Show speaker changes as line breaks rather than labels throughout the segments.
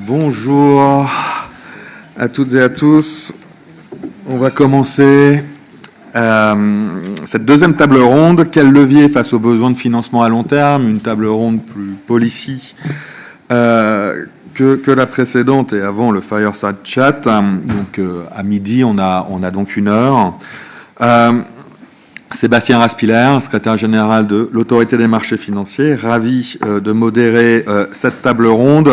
Bonjour à toutes et à tous. On va commencer cette deuxième table ronde. Quel levier face aux besoins de financement à long terme? Une table ronde plus policy que la précédente et avant le Fireside Chat. Donc à midi, on a donc 1 heure. Sébastien Raspiller, secrétaire général de l'Autorité des marchés financiers, ravi de modérer cette table ronde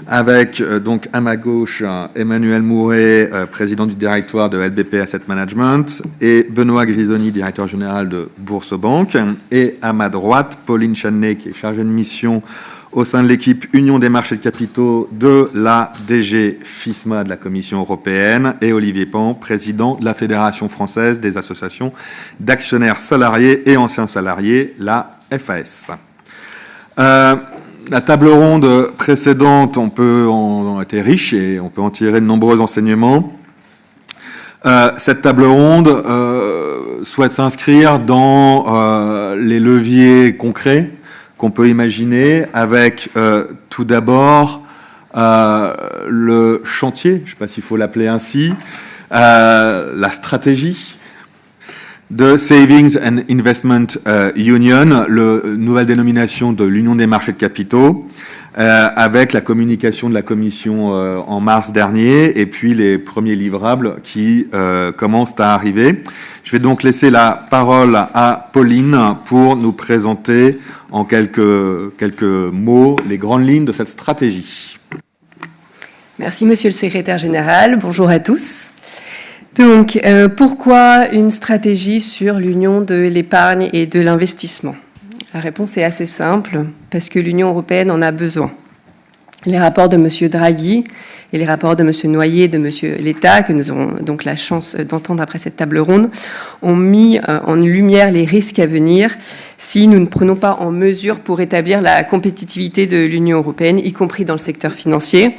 avec donc à ma gauche Emmanuel Mouret, président du directoire de LBP Asset Management, et Benoît Grisoni, directeur général de Bourse-Banque, et à ma droite Pauline Channet, qui est chargée de mission au sein de l'équipe Union des marchés de capitaux de la DG FISMA de la Commission européenne, et Olivier Pan, président de la Fédération française des associations d'actionnaires salariés et anciens salariés, la FAS. La table ronde précédente, on a été riche et on peut en tirer de nombreux enseignements. Cette table ronde souhaite s'inscrire dans les leviers concrets qu'on peut imaginer, avec tout d'abord le chantier, je ne sais pas s'il faut l'appeler ainsi, la stratégie de Savings and Investment Union, nouvelle dénomination de l'Union des marchés de capitaux, avec la communication de la Commission en mars dernier, et puis les premiers livrables qui commencent à arriver. Je vais donc laisser la parole à Pauline pour nous présenter en quelques mots les grandes lignes de cette stratégie.
Merci, Monsieur le Secrétaire Général. Bonjour à tous. Donc, pourquoi une stratégie sur l'union de l'épargne et de l'investissement? La réponse est assez simple, parce que l'Union européenne en a besoin. Les rapports de M. Draghi et les rapports de M. Noyer et de M. Letta, que nous aurons donc la chance d'entendre après cette table ronde, ont mis en lumière les risques à venir si nous ne prenons pas en mesure pour établir la compétitivité de l'Union européenne, y compris dans le secteur financier.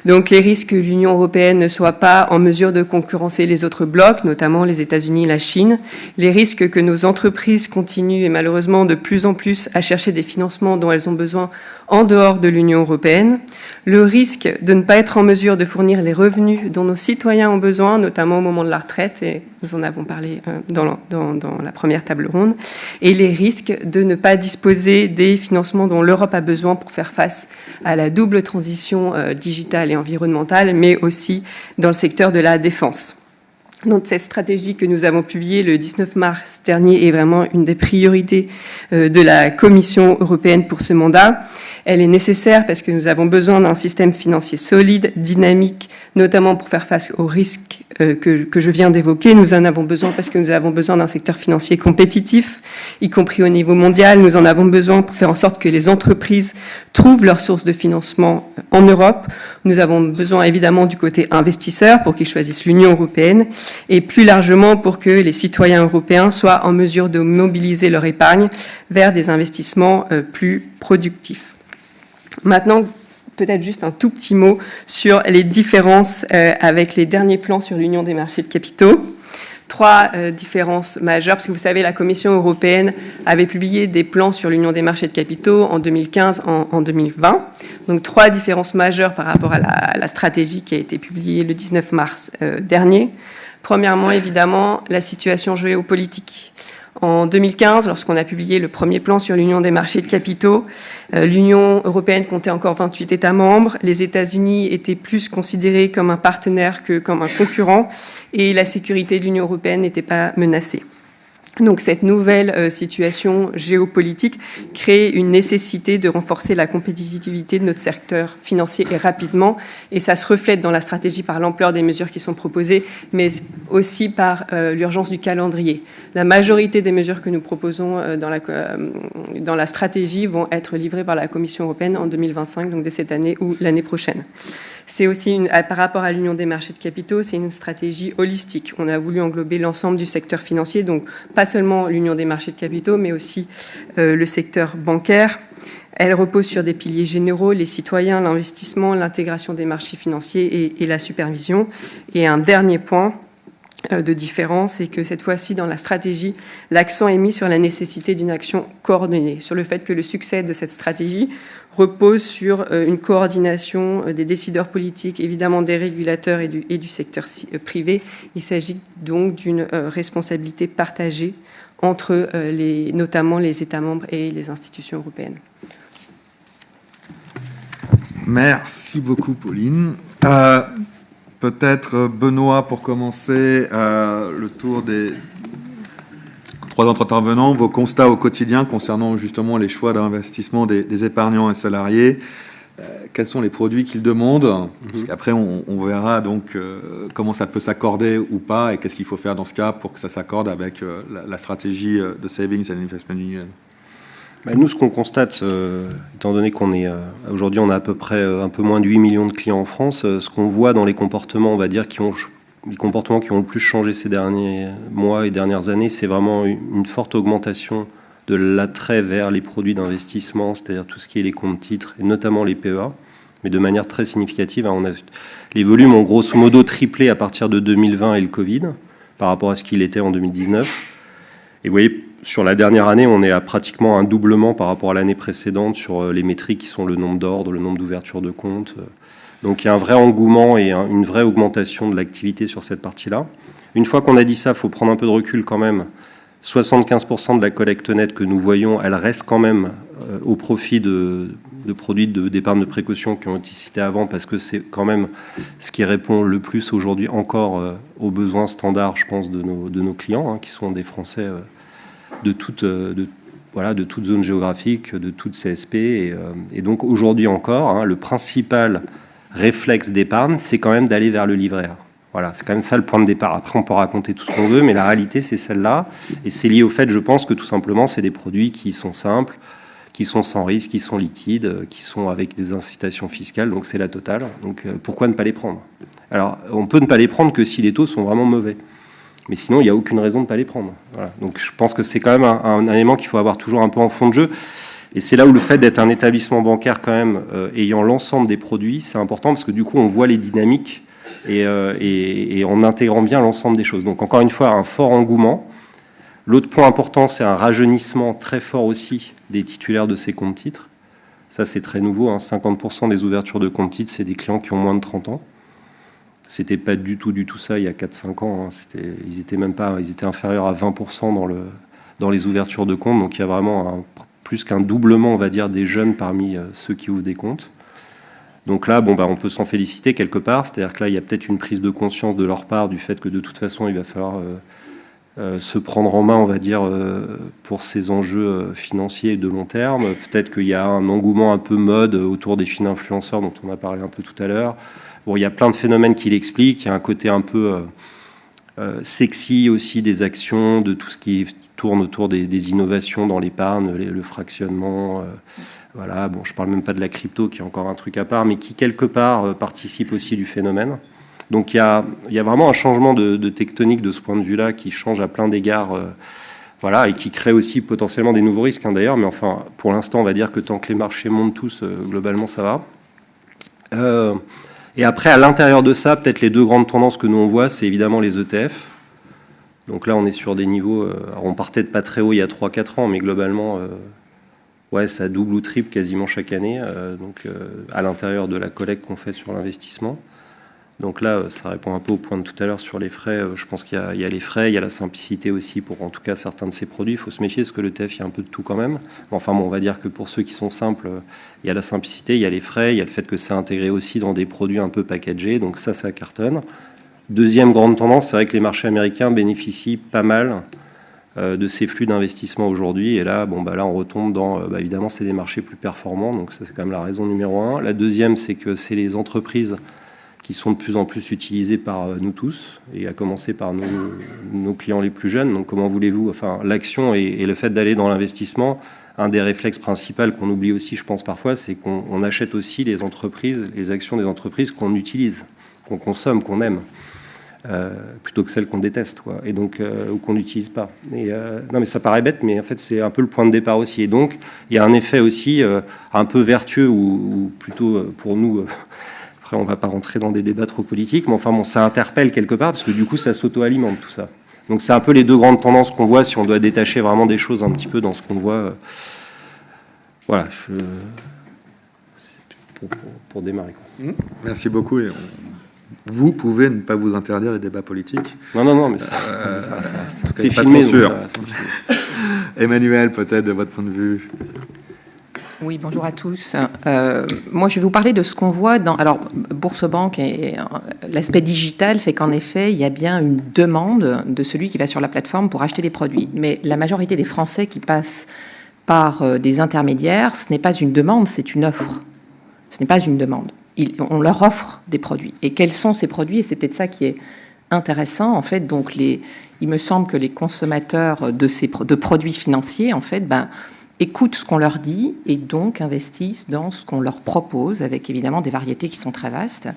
Donc les risques que l'Union européenne ne soit pas en mesure de concurrencer les autres blocs, notamment les États-Unis et la Chine, les risques que nos entreprises continuent et malheureusement de plus en plus à chercher des financements dont elles ont besoin en dehors de l'Union européenne, le risque de ne pas être en mesure de fournir les revenus dont nos citoyens ont besoin, notamment au moment de la retraite, et nous en avons parlé dans la première table ronde, et les risques de ne pas disposer des financements dont l'Europe a besoin pour faire face à la double transition digitale et environnementale, mais aussi dans le secteur de la défense. Donc cette stratégie que nous avons publiée le 19 mars dernier est vraiment une des priorités de la Commission européenne pour ce mandat. Elle est nécessaire parce que nous avons besoin d'un système financier solide, dynamique, notamment pour faire face aux risques que je viens d'évoquer. Nous en avons besoin parce que nous avons besoin d'un secteur financier compétitif, y compris au niveau mondial. Nous en avons besoin pour faire en sorte que les entreprises trouvent leurs sources de financement en Europe. Nous avons besoin évidemment du côté investisseur pour qu'ils choisissent l'Union européenne et plus largement pour que les citoyens européens soient en mesure de mobiliser leur épargne vers des investissements plus productifs. Maintenant, peut-être juste un tout petit mot sur les différences avec les derniers plans sur l'Union des marchés de capitaux. 3 différences majeures, parce que vous savez, la Commission européenne avait publié des plans sur l'Union des marchés de capitaux en 2015, en 2020. Donc 3 différences majeures par rapport à la stratégie qui a été publiée le 19 mars dernier. Premièrement, évidemment, la situation géopolitique. En 2015, lorsqu'on a publié le premier plan sur l'Union des marchés de capitaux, l'Union européenne comptait encore 28 États membres, les États-Unis étaient plus considérés comme un partenaire que comme un concurrent, et la sécurité de l'Union européenne n'était pas menacée. Donc cette nouvelle situation géopolitique crée une nécessité de renforcer la compétitivité de notre secteur financier et rapidement, et ça se reflète dans la stratégie par l'ampleur des mesures qui sont proposées, mais aussi par l'urgence du calendrier. La majorité des mesures que nous proposons dans la stratégie vont être livrées par la Commission européenne en 2025, donc dès cette année ou l'année prochaine. C'est aussi, par rapport à l'Union des marchés de capitaux, c'est une stratégie holistique. On a voulu englober l'ensemble du secteur financier, donc pas seulement l'Union des marchés de capitaux, mais aussi le secteur bancaire. Elle repose sur des piliers généraux, les citoyens, l'investissement, l'intégration des marchés financiers et la supervision. Et un dernier point, de différence et que cette fois-ci, dans la stratégie, l'accent est mis sur la nécessité d'une action coordonnée, sur le fait que le succès de cette stratégie repose sur une coordination des décideurs politiques, évidemment des régulateurs et du secteur privé. Il s'agit donc d'une responsabilité partagée entre notamment les États membres et les institutions européennes.
Merci beaucoup, Pauline. Peut-être, Benoît, pour commencer, le tour des 3 autres intervenants, vos constats au quotidien concernant justement les choix d'investissement des épargnants et salariés. Quels sont les produits qu'ils demandent? Parce qu'après, on verra donc comment ça peut s'accorder ou pas et qu'est-ce qu'il faut faire dans ce cas pour que ça s'accorde avec la stratégie de Savings and Investment Union.
Nous, ce qu'on constate, étant donné qu'on est aujourd'hui, on a à peu près un peu moins de 8 millions de clients en France, ce qu'on voit dans les comportements, on va dire, les comportements qui ont le plus changé ces derniers mois et dernières années, c'est vraiment une forte augmentation de l'attrait vers les produits d'investissement, c'est-à-dire tout ce qui est les comptes titres, et notamment les PEA, mais de manière très significative. Les volumes ont grosso modo triplé à partir de 2020 et le Covid, par rapport à ce qu'il était en 2019. Et vous voyez, sur la dernière année, on est à pratiquement un doublement par rapport à l'année précédente sur les métriques qui sont le nombre d'ordres, le nombre d'ouvertures de comptes. Donc il y a un vrai engouement et une vraie augmentation de l'activité sur cette partie-là. Une fois qu'on a dit ça, il faut prendre un peu de recul quand même. 75% de la collecte nette que nous voyons, elle reste quand même au profit de produits d'épargne de précaution qui ont été cités avant, parce que c'est quand même ce qui répond le plus aujourd'hui encore aux besoins standards, je pense, de nos clients, qui sont des Français de toute zone géographique, de toute CSP. Et donc aujourd'hui encore, le principal réflexe d'épargne, c'est quand même d'aller vers le livret A. Voilà, c'est quand même ça le point de départ. Après, on peut raconter tout ce qu'on veut, mais la réalité, c'est celle-là. Et c'est lié au fait, je pense, que tout simplement, c'est des produits qui sont simples, qui sont sans risque, qui sont liquides, qui sont avec des incitations fiscales. Donc, c'est la totale. Donc, pourquoi ne pas les prendre? Alors, on peut ne pas les prendre que si les taux sont vraiment mauvais. Mais sinon, il n'y a aucune raison de ne pas les prendre. Voilà. Donc, je pense que c'est quand même un élément qu'il faut avoir toujours un peu en fond de jeu. Et c'est là où le fait d'être un établissement bancaire, quand même, ayant l'ensemble des produits, c'est important, parce que du coup, on voit les dynamiques et en intégrant bien l'ensemble des choses. Donc, encore une fois, un fort engouement. L'autre point important, c'est un rajeunissement très fort aussi des titulaires de ces comptes titres. Ça, c'est très nouveau. 50% des ouvertures de comptes titres, c'est des clients qui ont moins de 30 ans. C'était pas du tout ça il y a 4-5 ans. Ils étaient inférieurs à 20% dans les ouvertures de comptes. Donc, il y a vraiment plus qu'un doublement, on va dire, des jeunes parmi ceux qui ouvrent des comptes. Donc là, on peut s'en féliciter quelque part. C'est-à-dire que là, il y a peut-être une prise de conscience de leur part du fait que de toute façon, il va falloir se prendre en main, on va dire, pour ces enjeux financiers de long terme. Peut-être qu'il y a un engouement un peu mode autour des influenceurs dont on a parlé un peu tout à l'heure. Bon, il y a plein de phénomènes qui l'expliquent. Il y a un côté un peu sexy aussi des actions, de tout ce qui tourne autour des innovations dans l'épargne, le fractionnement. Voilà, je parle même pas de la crypto, qui est encore un truc à part, mais qui, quelque part, participe aussi du phénomène. Donc, il y a vraiment un changement de tectonique de ce point de vue-là, qui change à plein d'égards, voilà, et qui crée aussi potentiellement des nouveaux risques, d'ailleurs. Mais enfin, pour l'instant, on va dire que tant que les marchés montent tous, globalement, ça va. Et après, à l'intérieur de ça, peut-être les deux grandes tendances que nous, on voit, c'est évidemment les ETF. Donc là, on est sur des niveaux... alors on partait de pas très haut il y a 3-4 ans, mais globalement... ouais, ça double ou triple quasiment chaque année, à l'intérieur de la collecte qu'on fait sur l'investissement. Donc là, ça répond un peu au point de tout à l'heure sur les frais. Je pense qu'il y a les frais, il y a la simplicité aussi pour, en tout cas, certains de ces produits. Il faut se méfier parce que l'ETF, il y a un peu de tout quand même. Enfin bon, on va dire que pour ceux qui sont simples, il y a la simplicité, il y a les frais, il y a le fait que c'est intégré aussi dans des produits un peu packagés. Donc ça cartonne. Deuxième grande tendance, c'est vrai que les marchés américains bénéficient pas mal de ces flux d'investissement aujourd'hui. Et là, là, on retombe dans... évidemment, c'est des marchés plus performants. Donc ça, c'est quand même la raison numéro 1. La deuxième, c'est que c'est les entreprises qui sont de plus en plus utilisés par nous tous, et à commencer par nos clients les plus jeunes. Donc comment voulez-vous, enfin l'action et le fait d'aller dans l'investissement, un des réflexes principaux qu'on oublie aussi, je pense parfois, c'est qu'on achète aussi les actions des entreprises qu'on utilise, qu'on consomme, qu'on aime, plutôt que celles qu'on déteste, quoi, et donc ou qu'on n'utilise pas. Et, non, mais ça paraît bête, mais en fait c'est un peu le point de départ aussi. Et donc il y a un effet aussi un peu vertueux, ou plutôt pour nous Après, on ne va pas rentrer dans des débats trop politiques, mais enfin, bon, ça interpelle quelque part, parce que du coup, ça s'auto-alimente, tout ça. Donc, c'est un peu les deux grandes tendances qu'on voit, si on doit détacher vraiment des choses un petit peu dans ce qu'on voit. Voilà, pour démarrer.
Merci beaucoup. Et vous pouvez ne pas vous interdire les débats politiques.
Non, mais c'est filmé.
Sûr. Emmanuel, peut-être, de votre point de vue.
Oui, bonjour à tous. Moi, je vais vous parler de ce qu'on voit dans... Alors, Bourse-Banque et l'aspect digital fait qu'en effet, il y a bien une demande de celui qui va sur la plateforme pour acheter des produits. Mais la majorité des Français qui passent par des intermédiaires, ce n'est pas une demande, c'est une offre. Ce n'est pas une demande. On leur offre des produits. Et quels sont ces produits? Et c'est peut-être ça qui est intéressant, en fait. Donc, il me semble que les consommateurs de produits financiers, en fait, écoutent ce qu'on leur dit et donc investissent dans ce qu'on leur propose, avec évidemment des variétés qui sont très vastes.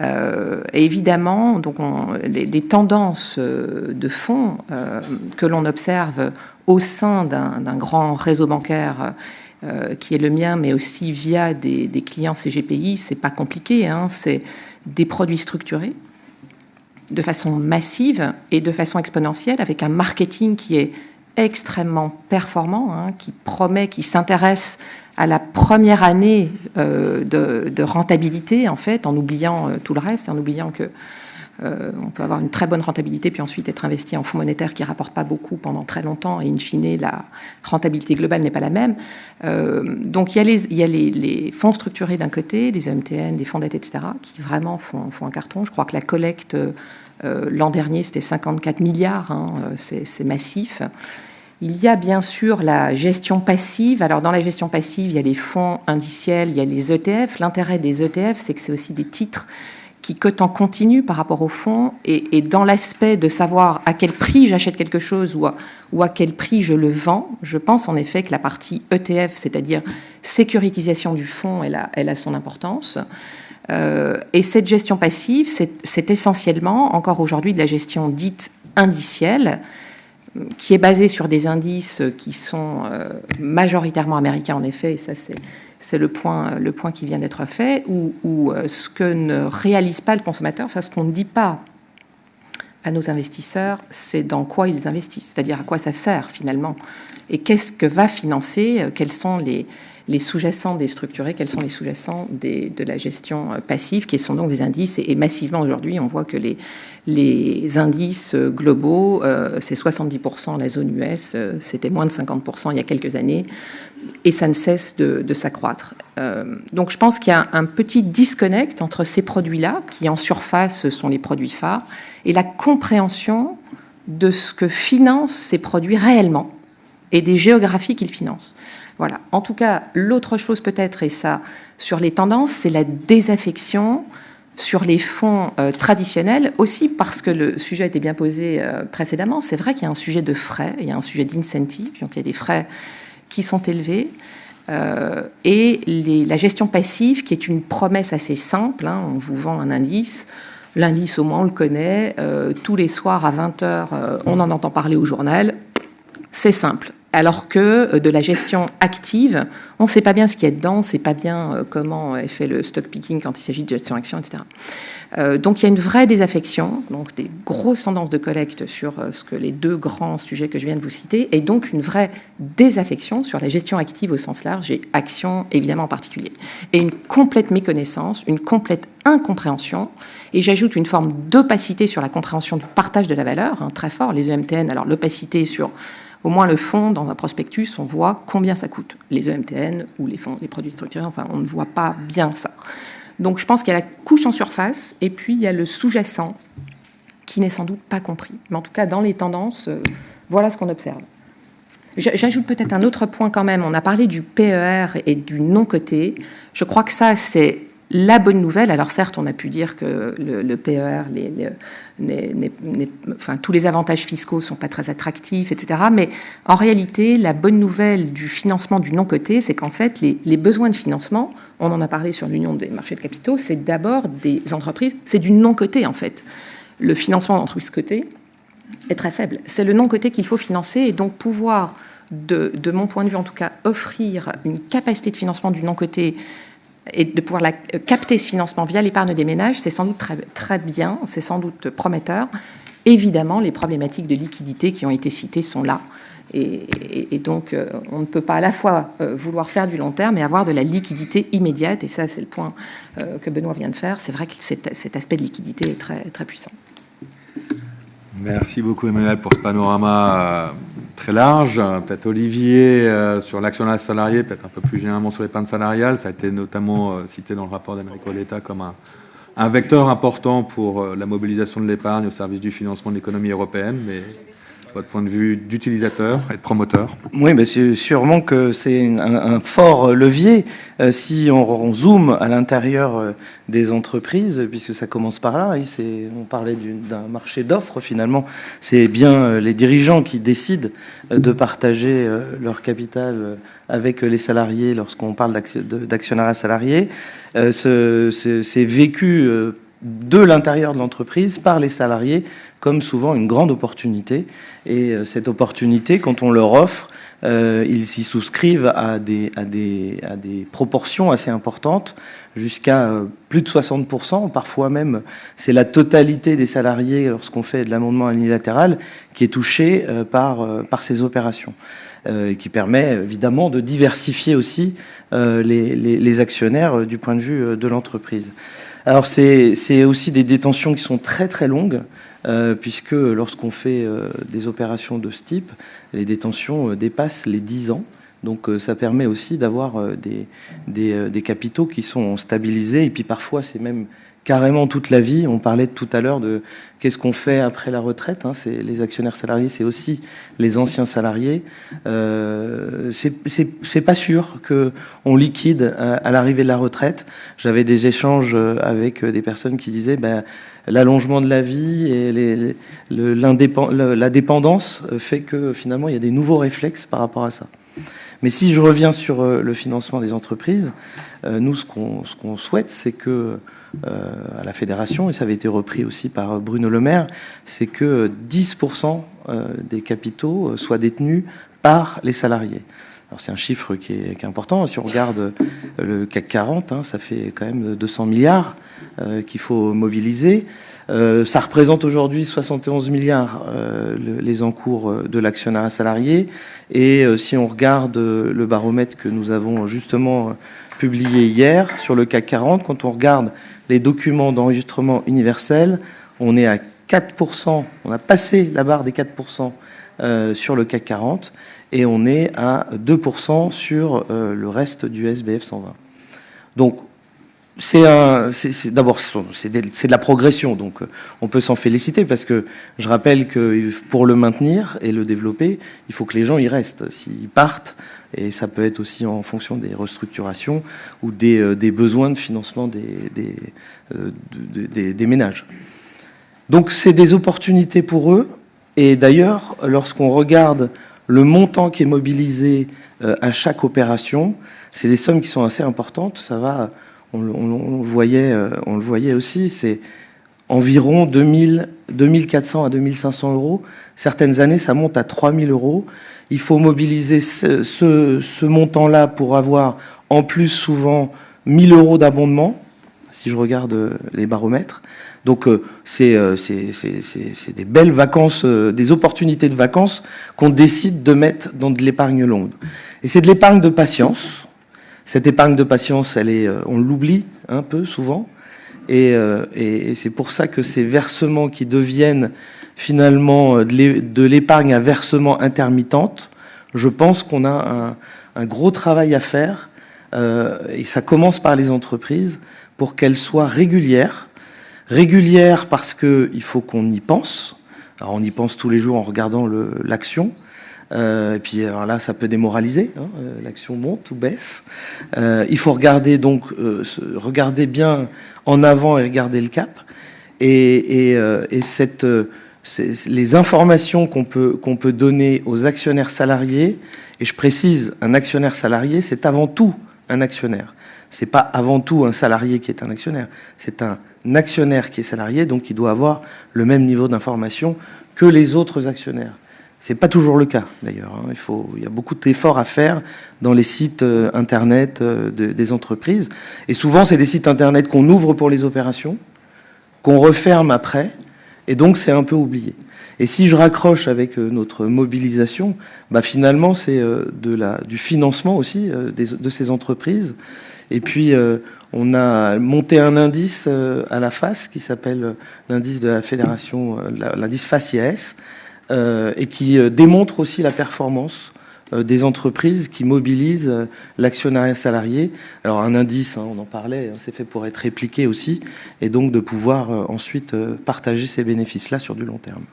Et évidemment, donc les tendances de fonds que l'on observe au sein d'un grand réseau bancaire qui est le mien, mais aussi via des clients CGPI, c'est pas compliqué, hein, c'est des produits structurés de façon massive et de façon exponentielle, avec un marketing qui est extrêmement performant, hein, qui promet, qui s'intéresse à la première année de rentabilité, en fait, en oubliant tout le reste, en oubliant que on peut avoir une très bonne rentabilité, puis ensuite être investi en fonds monétaires qui ne rapportent pas beaucoup pendant très longtemps, et in fine, la rentabilité globale n'est pas la même. Donc il y a les fonds structurés d'un côté, les MTN, les fonds dette, etc., qui vraiment font un carton. Je crois que la collecte, l'an dernier, c'était 54 milliards, hein, c'est massif. Il y a bien sûr la gestion passive. Alors dans la gestion passive, il y a les fonds indiciels, il y a les ETF. L'intérêt des ETF, c'est que c'est aussi des titres qui cotent en continu par rapport aux fonds, et dans l'aspect de savoir à quel prix j'achète quelque chose ou à quel prix je le vends, je pense en effet que la partie ETF, c'est-à-dire sécurisation du fonds, elle a son importance. Et cette gestion passive, c'est essentiellement, encore aujourd'hui, de la gestion dite indicielle, qui est basée sur des indices qui sont majoritairement américains, en effet, et ça c'est le point qui vient d'être fait, où ce que ne réalise pas le consommateur, enfin ce qu'on ne dit pas à nos investisseurs, c'est dans quoi ils investissent, c'est-à-dire à quoi ça sert finalement, et qu'est-ce que va financer, quels sont les sous-jacents des structurés, quels sont les sous-jacents de la gestion passive, qui sont donc des indices, et massivement aujourd'hui, on voit que les indices globaux, c'est 70%, la zone US, c'était moins de 50% il y a quelques années, et ça ne cesse de s'accroître. Donc je pense qu'il y a un petit disconnect entre ces produits-là, qui en surface sont les produits phares, et la compréhension de ce que financent ces produits réellement, et des géographies qu'ils financent. Voilà. En tout cas, l'autre chose peut-être, et ça, sur les tendances, c'est la désaffection sur les fonds traditionnels, aussi parce que le sujet a été bien posé précédemment. C'est vrai qu'il y a un sujet de frais, il y a un sujet d'incentive, donc il y a des frais qui sont élevés, et la gestion passive, qui est une promesse assez simple, hein, on vous vend un indice, l'indice au moins on le connaît, tous les soirs à 20h, on en entend parler au journal, c'est simple. Alors que de la gestion active, on ne sait pas bien ce qu'il y a dedans, on ne sait pas bien comment est fait le stock picking quand il s'agit de gestion action, etc. Donc il y a une vraie désaffection, donc des grosses tendances de collecte sur ce que les deux grands sujets que je viens de vous citer, et donc une vraie désaffection sur la gestion active au sens large, et action évidemment en particulier. Et une complète méconnaissance, une complète incompréhension, et j'ajoute une forme d'opacité sur la compréhension du partage de la valeur, hein, très fort, les EMTN, alors l'opacité sur... Au moins, le fonds, dans un prospectus, on voit combien ça coûte. Les EMTN ou les fonds, les produits structurés, enfin, on ne voit pas bien ça. Donc, je pense qu'il y a la couche en surface, et puis il y a le sous-jacent, qui n'est sans doute pas compris. Mais en tout cas, dans les tendances, voilà ce qu'on observe. J'ajoute peut-être un autre point quand même. On a parlé du PER et du non-coté. Je crois que ça, c'est la bonne nouvelle. Alors certes, on a pu dire que le PER, enfin, tous les avantages fiscaux ne sont pas très attractifs, etc. Mais en réalité, la bonne nouvelle du financement du non-coté, c'est qu'en fait, les besoins de financement, on en a parlé sur l'Union des marchés de capitaux, c'est d'abord des entreprises, c'est du non-coté en fait. Le financement d'entreprises cotées est très faible. C'est le non-coté qu'il faut financer, et donc pouvoir, de mon point de vue en tout cas, offrir une capacité de financement du non-coté et de pouvoir capter ce financement via l'épargne des ménages, c'est sans doute très, très bien, c'est sans doute prometteur. Évidemment, les problématiques de liquidité qui ont été citées sont là. Et donc, on ne peut pas à la fois vouloir faire du long terme et avoir de la liquidité immédiate. Et ça, c'est le point que Benoît vient de faire. C'est vrai que cet aspect de liquidité est très, très puissant.
Merci beaucoup, Emmanuel, pour ce panorama très large. Peut-être Olivier, sur l'actionnariat salarié, peut-être un peu plus généralement sur l'épargne salariale. Ça a été notamment cité dans le rapport d'Américo Letta comme un vecteur important pour la mobilisation de l'épargne au service du financement de l'économie européenne. Mais votre point de vue d'utilisateur et de promoteur?
Oui, mais c'est sûrement que c'est un fort levier si on zoome à l'intérieur des entreprises, puisque ça commence par là. On parlait d'un marché d'offres, finalement. C'est bien les dirigeants qui décident de partager leur capital avec les salariés lorsqu'on parle d'actionnariat salarié. C'est vécu de l'intérieur de l'entreprise par les salariés comme souvent une grande opportunité. Et cette opportunité, quand on leur offre, ils s'y souscrivent à des proportions assez importantes, jusqu'à plus de 60%. Parfois même, c'est la totalité des salariés, lorsqu'on fait de l'amendement unilatéral, qui est touchée par ces opérations. Qui permet évidemment de diversifier aussi les actionnaires du point de vue de l'entreprise. Alors c'est aussi des détentions qui sont très très longues, puisque lorsqu'on fait des opérations de ce type, les détentions dépassent les 10 ans. Donc ça permet aussi d'avoir des capitaux qui sont stabilisés, et puis parfois c'est même carrément toute la vie. On parlait tout à l'heure de qu'est-ce qu'on fait après la retraite. C'est les actionnaires salariés, c'est aussi les anciens salariés. C'est pas sûr qu'on liquide à l'arrivée de la retraite. J'avais des échanges avec des personnes qui disaient l'allongement de la vie et la dépendance fait que finalement il y a des nouveaux réflexes par rapport à ça. Mais si je reviens sur le financement des entreprises, nous ce qu'on souhaite, c'est que à la fédération, et ça avait été repris aussi par Bruno Le Maire, c'est que 10% des capitaux soient détenus par les salariés. Alors c'est un chiffre qui est important. Si on regarde le CAC 40, ça fait quand même 200 milliards qu'il faut mobiliser. Ça représente aujourd'hui 71 milliards les encours de l'actionnariat salarié. Et si on regarde le baromètre que nous avons justement publié hier sur le CAC 40, quand on regarde les documents d'enregistrement universel, on est à 4%, on a passé la barre des 4% sur le CAC 40 et on est à 2% sur le reste du SBF 120. Donc, d'abord, c'est de la progression, donc on peut s'en féliciter parce que je rappelle que pour le maintenir et le développer, il faut que les gens y restent. S'ils partent, et ça peut être aussi en fonction des restructurations ou des besoins de financement des ménages. Donc c'est des opportunités pour eux. Et d'ailleurs, lorsqu'on regarde le montant qui est mobilisé à chaque opération, c'est des sommes qui sont assez importantes. Ça va, on le voyait aussi, c'est environ 2400 à 2500 euros. Certaines années, ça monte à 3000 euros. Il faut mobiliser ce montant-là pour avoir en plus souvent 1000 euros d'abondement, si je regarde les baromètres. Donc c'est des belles vacances, des opportunités de vacances qu'on décide de mettre dans de l'épargne longue. Et c'est de l'épargne de patience. Cette épargne de patience, on l'oublie un peu souvent. Et c'est pour ça que ces versements qui deviennent finalement de l'épargne à versement intermittente, je pense qu'on a un gros travail à faire, et ça commence par les entreprises, pour qu'elles soient régulières. Régulières parce qu'il faut qu'on y pense. Alors on y pense tous les jours en regardant l'action. Et puis alors là, ça peut démoraliser. L'action monte ou baisse. Il faut regarder regarder bien en avant et regarder le cap. Et les informations qu'on peut donner aux actionnaires salariés, et je précise, un actionnaire salarié, c'est avant tout un actionnaire. C'est pas avant tout un salarié qui est un actionnaire. C'est un actionnaire qui est salarié, donc qui doit avoir le même niveau d'information que les autres actionnaires. C'est pas toujours le cas, d'ailleurs. Il y a beaucoup d'efforts à faire dans les sites Internet des entreprises. Et souvent, c'est des sites Internet qu'on ouvre pour les opérations, qu'on referme après, et donc c'est un peu oublié. Et si je raccroche avec notre mobilisation, finalement, c'est du financement aussi de ces entreprises. Et puis, on a monté un indice à la FAS qui s'appelle l'indice de la fédération, l'indice FAS-IAS, et qui démontre aussi la performance des entreprises qui mobilisent l'actionnariat salarié. Alors un indice, on en parlait, c'est fait pour être répliqué aussi, et donc de pouvoir ensuite partager ces bénéfices-là sur du long terme.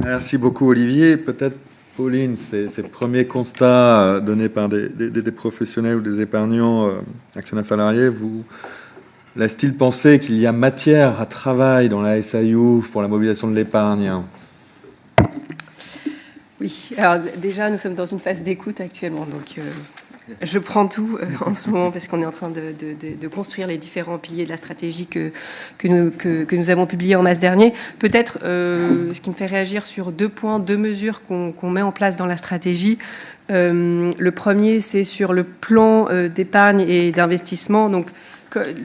Merci beaucoup Olivier. Peut-être Pauline, ces premiers constats donnés par des professionnels ou des épargnants actionnaires salariés vous laisse-t-il penser qu'il y a matière à travail dans la SAIU pour la mobilisation de l'épargne?
Oui, alors déjà, nous sommes dans une phase d'écoute actuellement, donc je prends tout en ce moment parce qu'on est en train de construire les différents piliers de la stratégie que nous avons publiés en mars dernier. Peut-être ce qui me fait réagir sur 2 points, 2 mesures qu'on met en place dans la stratégie. Le premier, c'est sur le plan d'épargne et d'investissement, donc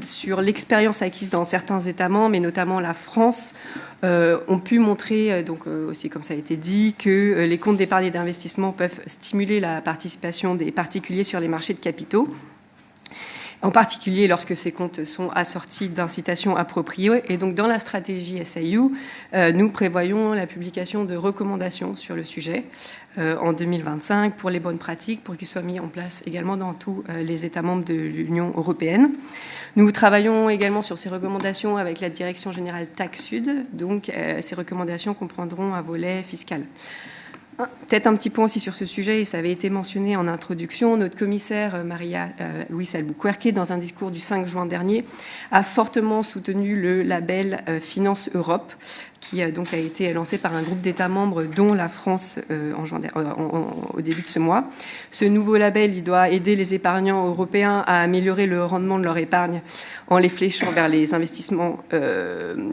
sur l'expérience acquise dans certains États membres, et notamment la France, ont pu montrer, donc aussi comme ça a été dit, que les comptes d'épargne et d'investissement peuvent stimuler la participation des particuliers sur les marchés de capitaux, en particulier lorsque ces comptes sont assortis d'incitations appropriées. Et donc dans la stratégie SAIU, nous prévoyons la publication de recommandations sur le sujet en 2025 pour les bonnes pratiques, pour qu'ils soient mis en place également dans tous les États membres de l'Union européenne. Nous travaillons également sur ces recommandations avec la Direction générale Taxe Sud. Donc, ces recommandations comprendront un volet fiscal. Peut-être un petit point aussi sur ce sujet, et ça avait été mentionné en introduction. Notre commissaire, Maria Luisa Albuquerque, dans un discours du 5 juin dernier, a fortement soutenu le label Finance Europe, qui donc a été lancé par un groupe d'États membres, dont la France au début de ce mois. Ce nouveau label, il doit aider les épargnants européens à améliorer le rendement de leur épargne en les fléchant vers les investissements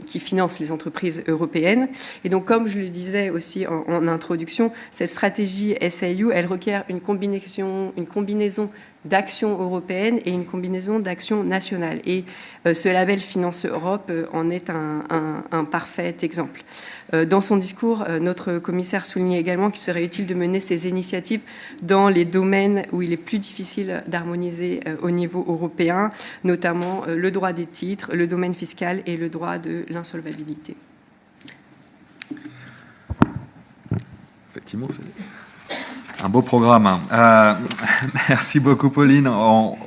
qui financent les entreprises européennes. Et donc, comme je le disais aussi en introduction, cette stratégie SAIU, elle requiert une combinaison d'actions européennes et une combinaison d'actions nationales. Et ce label Finance Europe en est un parfait exemple. Dans son discours, notre commissaire soulignait également qu'il serait utile de mener ces initiatives dans les domaines où il est plus difficile d'harmoniser au niveau européen, notamment le droit des titres, le domaine fiscal et le droit de l'insolvabilité.
Effectivement, c'est un beau programme. Merci beaucoup, Pauline. En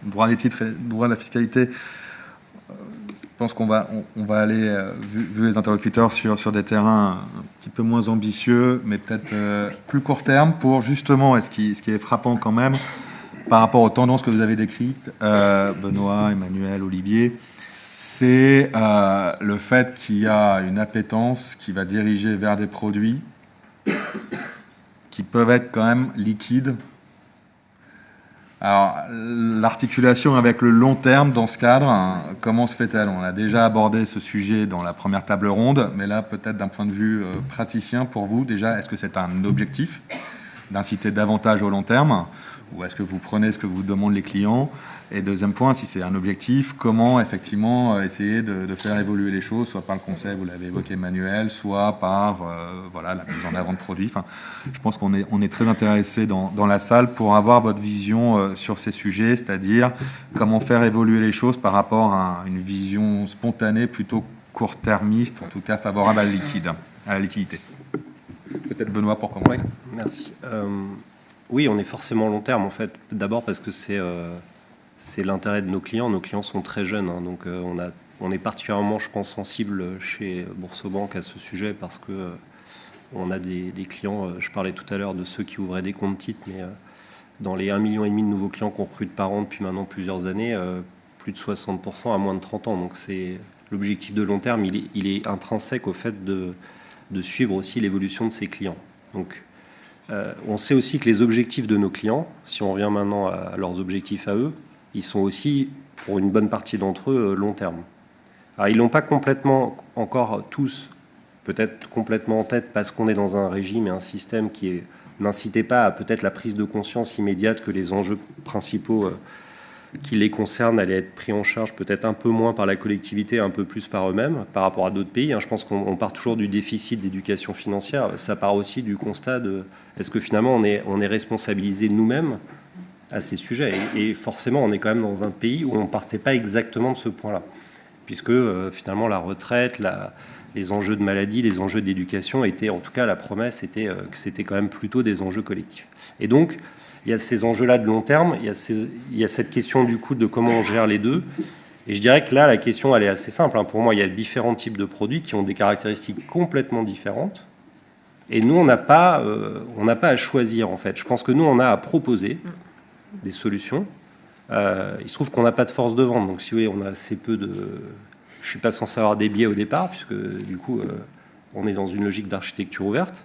droit des titres et droit de la fiscalité, je pense qu'on va aller, vu les interlocuteurs, sur des terrains un petit peu moins ambitieux, mais peut-être plus court terme, pour justement, ce qui est frappant quand même, par rapport aux tendances que vous avez décrites, Benoît, Emmanuel, Olivier, c'est le fait qu'il y a une appétence qui va diriger vers des produits qui peuvent être quand même liquides. Alors, l'articulation avec le long terme dans ce cadre, comment se fait-elle? On a déjà abordé ce sujet dans la première table ronde, mais là, peut-être d'un point de vue praticien, pour vous, déjà, est-ce que c'est un objectif d'inciter davantage au long terme, ou est-ce que vous prenez ce que vous demandent les clients? Et deuxième point, si c'est un objectif, comment effectivement essayer de faire évoluer les choses, soit par le conseil, vous l'avez évoqué Emmanuel, soit par la mise en avant de produits. Enfin, je pense qu'on est très intéressé dans la salle pour avoir votre vision sur ces sujets, c'est-à-dire comment faire évoluer les choses par rapport à une vision spontanée plutôt court-termiste, en tout cas favorable à la liquidité. Peut-être Benoît pour commencer.
Ouais, merci. Oui, on est forcément long terme en fait. D'abord parce que c'est l'intérêt de nos clients. Nos clients sont très jeunes, donc on est particulièrement, je pense, sensible chez Boursorama à ce sujet parce que on a des clients. Je parlais tout à l'heure de ceux qui ouvraient des comptes titres, mais dans les 1,5 million de nouveaux clients qu'on recrute par an depuis maintenant plusieurs années, plus de 60% à moins de 30 ans. Donc c'est l'objectif de long terme. Il est intrinsèque au fait de suivre aussi l'évolution de ses clients. Donc on sait aussi que les objectifs de nos clients, si on revient maintenant à leurs objectifs à eux, ils sont aussi, pour une bonne partie d'entre eux, long terme. Alors, ils n'ont pas complètement encore tous peut-être complètement en tête parce qu'on est dans un régime et un système qui n'incitait pas à peut-être la prise de conscience immédiate que les enjeux principaux qui les concernent allaient être pris en charge peut-être un peu moins par la collectivité, un peu plus par eux-mêmes, par rapport à d'autres pays. Je pense qu'on part toujours du déficit d'éducation financière. Ça part aussi du constat de est-ce que finalement on est responsabilisé nous-mêmes à ces sujets. Et forcément, on est quand même dans un pays où on ne partait pas exactement de ce point-là, puisque finalement la retraite, les enjeux de maladie, les enjeux d'éducation étaient, en tout cas la promesse était que c'était quand même plutôt des enjeux collectifs. Et donc, il y a ces enjeux-là de long terme, il y a cette question du coup de comment on gère les deux. Et je dirais que là, la question, elle est assez simple. Pour moi, il y a différents types de produits qui ont des caractéristiques complètement différentes. Et nous, on n'a pas à choisir, en fait. Je pense que nous, on a à proposer des solutions. Il se trouve qu'on n'a pas de force de vente. Donc, si vous voulez, on a assez peu de... Je ne suis pas censé avoir des biais au départ, puisque du coup, on est dans une logique d'architecture ouverte.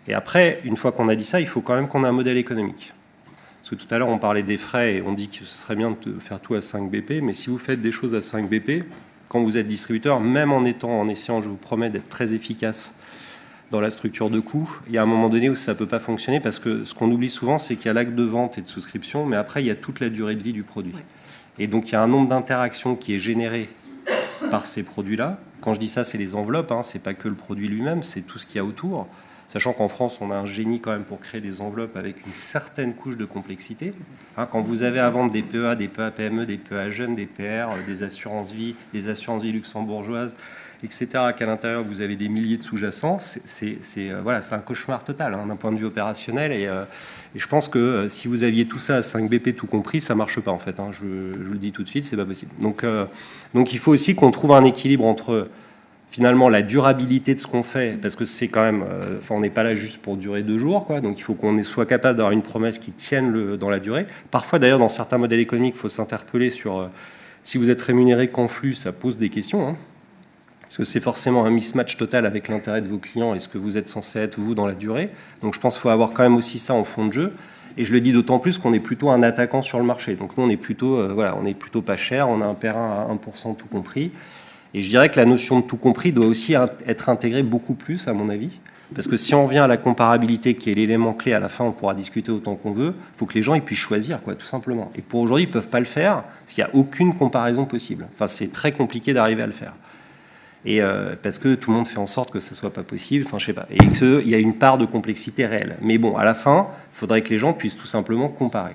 Et après, une fois qu'on a dit ça, il faut quand même qu'on ait un modèle économique. Parce que tout à l'heure, on parlait des frais et on dit que ce serait bien de faire tout à 5 BP, mais si vous faites des choses à 5 BP, quand vous êtes distributeur, même en essayant, je vous promets, d'être très efficace dans la structure de coûts, il y a un moment donné où ça ne peut pas fonctionner, parce que ce qu'on oublie souvent, c'est qu'il y a l'acte de vente et de souscription, mais après, il y a toute la durée de vie du produit. Ouais. Et donc, il y a un nombre d'interactions qui est généré par ces produits-là. Quand je dis ça, c'est les enveloppes, c'est pas que le produit lui-même, c'est tout ce qu'il y a autour. Sachant qu'en France, on a un génie quand même pour créer des enveloppes avec une certaine couche de complexité. Quand vous avez à vendre des PEA, des PEA PME, des PEA jeunes, des PR, des assurances-vie, des assurances-vie luxembourgeoises, etc., qu'à l'intérieur, vous avez des milliers de sous-jacents, c'est un cauchemar total d'un point de vue opérationnel. Et je pense que si vous aviez tout ça à 5 BP tout compris, ça ne marche pas, en fait. Je vous le dis tout de suite, c'est pas possible. Donc il faut aussi qu'on trouve un équilibre entre... finalement la durabilité de ce qu'on fait, parce que c'est quand même, on n'est pas là juste pour durer 2 jours, quoi, donc il faut qu'on soit capable d'avoir une promesse qui tienne dans la durée. Parfois d'ailleurs dans certains modèles économiques, il faut s'interpeller sur si vous êtes rémunéré qu'en flux, ça pose des questions, parce que c'est forcément un mismatch total avec l'intérêt de vos clients et ce que vous êtes censé être vous dans la durée. Donc je pense qu'il faut avoir quand même aussi ça en fond de jeu. Et je le dis d'autant plus qu'on est plutôt un attaquant sur le marché. Donc nous on est plutôt, on est plutôt pas cher, on a un Perrin à 1% tout compris. Et je dirais que la notion de tout compris doit aussi être intégrée beaucoup plus, à mon avis. Parce que si on vient à la comparabilité, qui est l'élément clé, à la fin, on pourra discuter autant qu'on veut, il faut que les gens ils puissent choisir, tout simplement. Et pour aujourd'hui, ils ne peuvent pas le faire, parce qu'il n'y a aucune comparaison possible. C'est très compliqué d'arriver à le faire. Et parce que tout le monde fait en sorte que ce ne soit pas possible, je sais pas. Et qu'il y a une part de complexité réelle. Mais bon, à la fin, il faudrait que les gens puissent tout simplement comparer.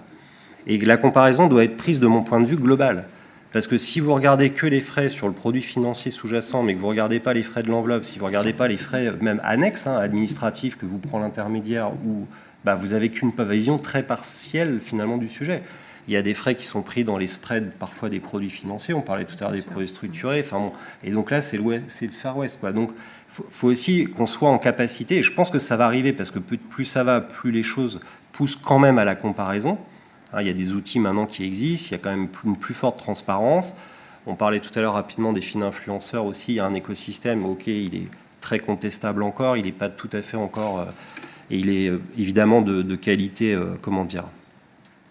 Et la comparaison doit être prise de mon point de vue global. Parce que si vous regardez que les frais sur le produit financier sous-jacent, mais que vous ne regardez pas les frais de l'enveloppe, si vous ne regardez pas les frais même annexes, administratifs, que vous prend l'intermédiaire, où vous n'avez qu'une vision très partielle finalement du sujet. Il y a des frais qui sont pris dans les spreads parfois des produits financiers, on parlait tout à l'heure des produits structurés, et donc là c'est le Far West. Donc il faut aussi qu'on soit en capacité, et je pense que ça va arriver, parce que plus ça va, plus les choses poussent quand même à la comparaison. Il y a des outils maintenant qui existent, il y a quand même une plus forte transparence. On parlait tout à l'heure rapidement des influenceurs aussi, il y a un écosystème, ok, il est très contestable encore, il n'est pas tout à fait encore... et il est évidemment de qualité,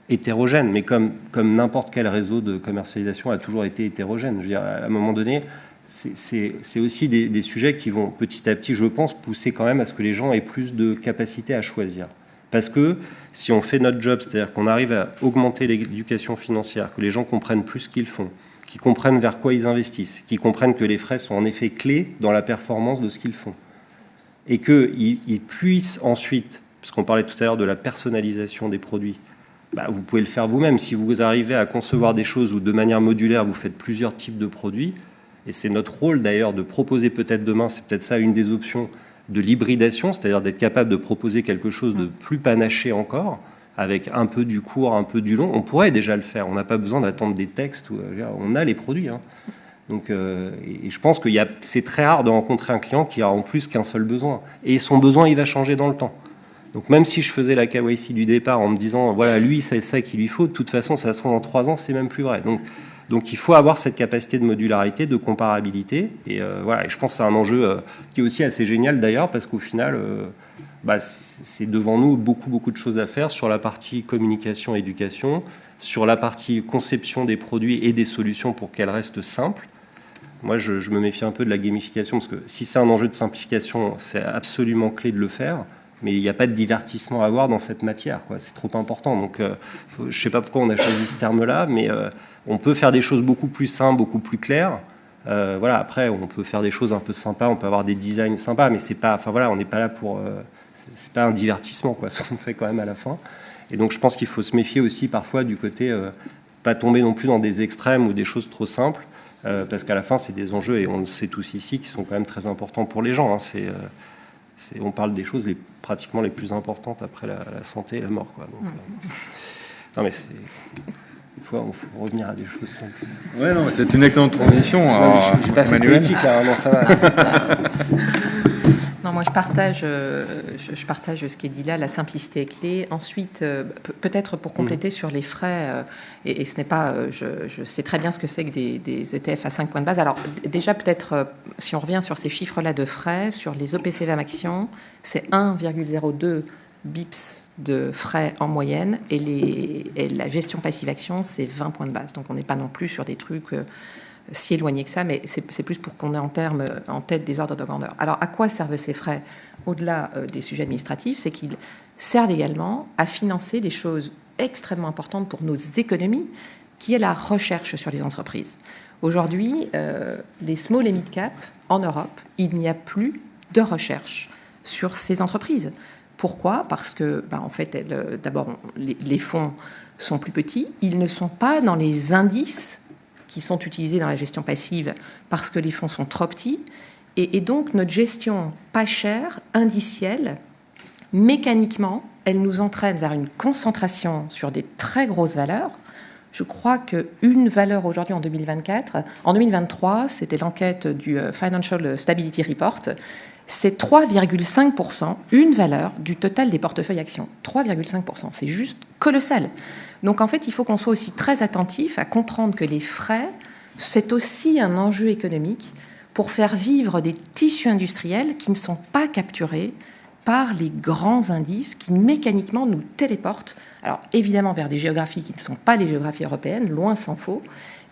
hétérogène, mais comme n'importe quel réseau de commercialisation a toujours été hétérogène. Je veux dire, à un moment donné, c'est aussi des sujets qui vont petit à petit, je pense, pousser quand même à ce que les gens aient plus de capacité à choisir. Parce que si on fait notre job, c'est-à-dire qu'on arrive à augmenter l'éducation financière, que les gens comprennent plus ce qu'ils font, qu'ils comprennent vers quoi ils investissent, qu'ils comprennent que les frais sont en effet clés dans la performance de ce qu'ils font, et qu'ils puissent ensuite, parce qu'on parlait tout à l'heure de la personnalisation des produits, vous pouvez le faire vous-même. Si vous arrivez à concevoir des choses où de manière modulaire, vous faites plusieurs types de produits, et c'est notre rôle d'ailleurs de proposer peut-être demain, c'est peut-être ça une des options, de l'hybridation, c'est-à-dire d'être capable de proposer quelque chose de plus panaché encore, avec un peu du court, un peu du long. On pourrait déjà le faire, on n'a pas besoin d'attendre des textes, on a les produits. Donc, et je pense que c'est très rare de rencontrer un client qui a en plus qu'un seul besoin. Et son besoin, il va changer dans le temps. Donc même si je faisais la KYC du départ en me disant, voilà, lui, c'est ça qu'il lui faut, de toute façon, ça se trouve dans 3 ans, c'est même plus vrai. Donc il faut avoir cette capacité de modularité, de comparabilité. Et voilà, et je pense que c'est un enjeu qui est aussi assez génial d'ailleurs, parce qu'au final, c'est devant nous beaucoup de choses à faire sur la partie communication, éducation, sur la partie conception des produits et des solutions pour qu'elles restent simples. Moi, je me méfie un peu de la gamification, parce que si c'est un enjeu de simplification, c'est absolument clé de le faire, mais il n'y a pas de divertissement à avoir dans cette matière, quoi. C'est trop important. Donc, je ne sais pas pourquoi on a choisi ce terme-là, mais on peut faire des choses beaucoup plus simples, beaucoup plus claires. Voilà, après, on peut faire des choses un peu sympas, on peut avoir des designs sympas, mais c'est pas, enfin voilà, on n'est pas là pour, c'est pas un divertissement, quoi, ce qu'on fait quand même à la fin. Et donc, je pense qu'il faut se méfier aussi parfois du côté, pas tomber non plus dans des extrêmes ou des choses trop simples, parce qu'à la fin, c'est des enjeux, et on le sait tous ici, qui sont quand même très importants pour les gens. Hein. On parle des choses pratiquement les plus importantes après la santé et la mort, quoi. Donc, non, mais il faut revenir à des choses simples.
Ouais, non, c'est une excellente transition.
Je suis pas fait politique, là, non, ça va.
Non, moi je partage ce qui est dit là, la simplicité est clé. Ensuite, peut-être pour compléter sur les frais, et ce n'est pas, je sais très bien ce que c'est que des ETF à 5 points de base. Alors déjà peut-être, si on revient sur ces chiffres-là de frais, sur les OPCVM actions, c'est 1,02 bips de frais en moyenne, et la gestion passive action, c'est 20 points de base. Donc on n'est pas non plus sur des trucs si éloigné que ça, mais c'est plus pour qu'on ait en tête des ordres de grandeur. Alors, à quoi servent ces frais au-delà des sujets administratifs? C'est qu'ils servent également à financer des choses extrêmement importantes pour nos économies, qui est la recherche sur les entreprises. Aujourd'hui, les small et mid-cap, en Europe, il n'y a plus de recherche sur ces entreprises. Pourquoi? Parce que, en fait, d'abord, les fonds sont plus petits, ils ne sont pas dans les indices qui sont utilisés dans la gestion passive parce que les fonds sont trop petits. Et donc, notre gestion pas chère, indicielle, mécaniquement, elle nous entraîne vers une concentration sur des très grosses valeurs. Je crois qu'une valeur aujourd'hui en 2024, en 2023, c'était l'enquête du Financial Stability Report, c'est 3,5%, une valeur du total des portefeuilles actions. 3,5%, c'est juste colossal. Donc en fait, il faut qu'on soit aussi très attentif à comprendre que les frais, c'est aussi un enjeu économique pour faire vivre des tissus industriels qui ne sont pas capturés par les grands indices qui mécaniquement nous téléportent, alors évidemment vers des géographies qui ne sont pas les géographies européennes, loin s'en faut,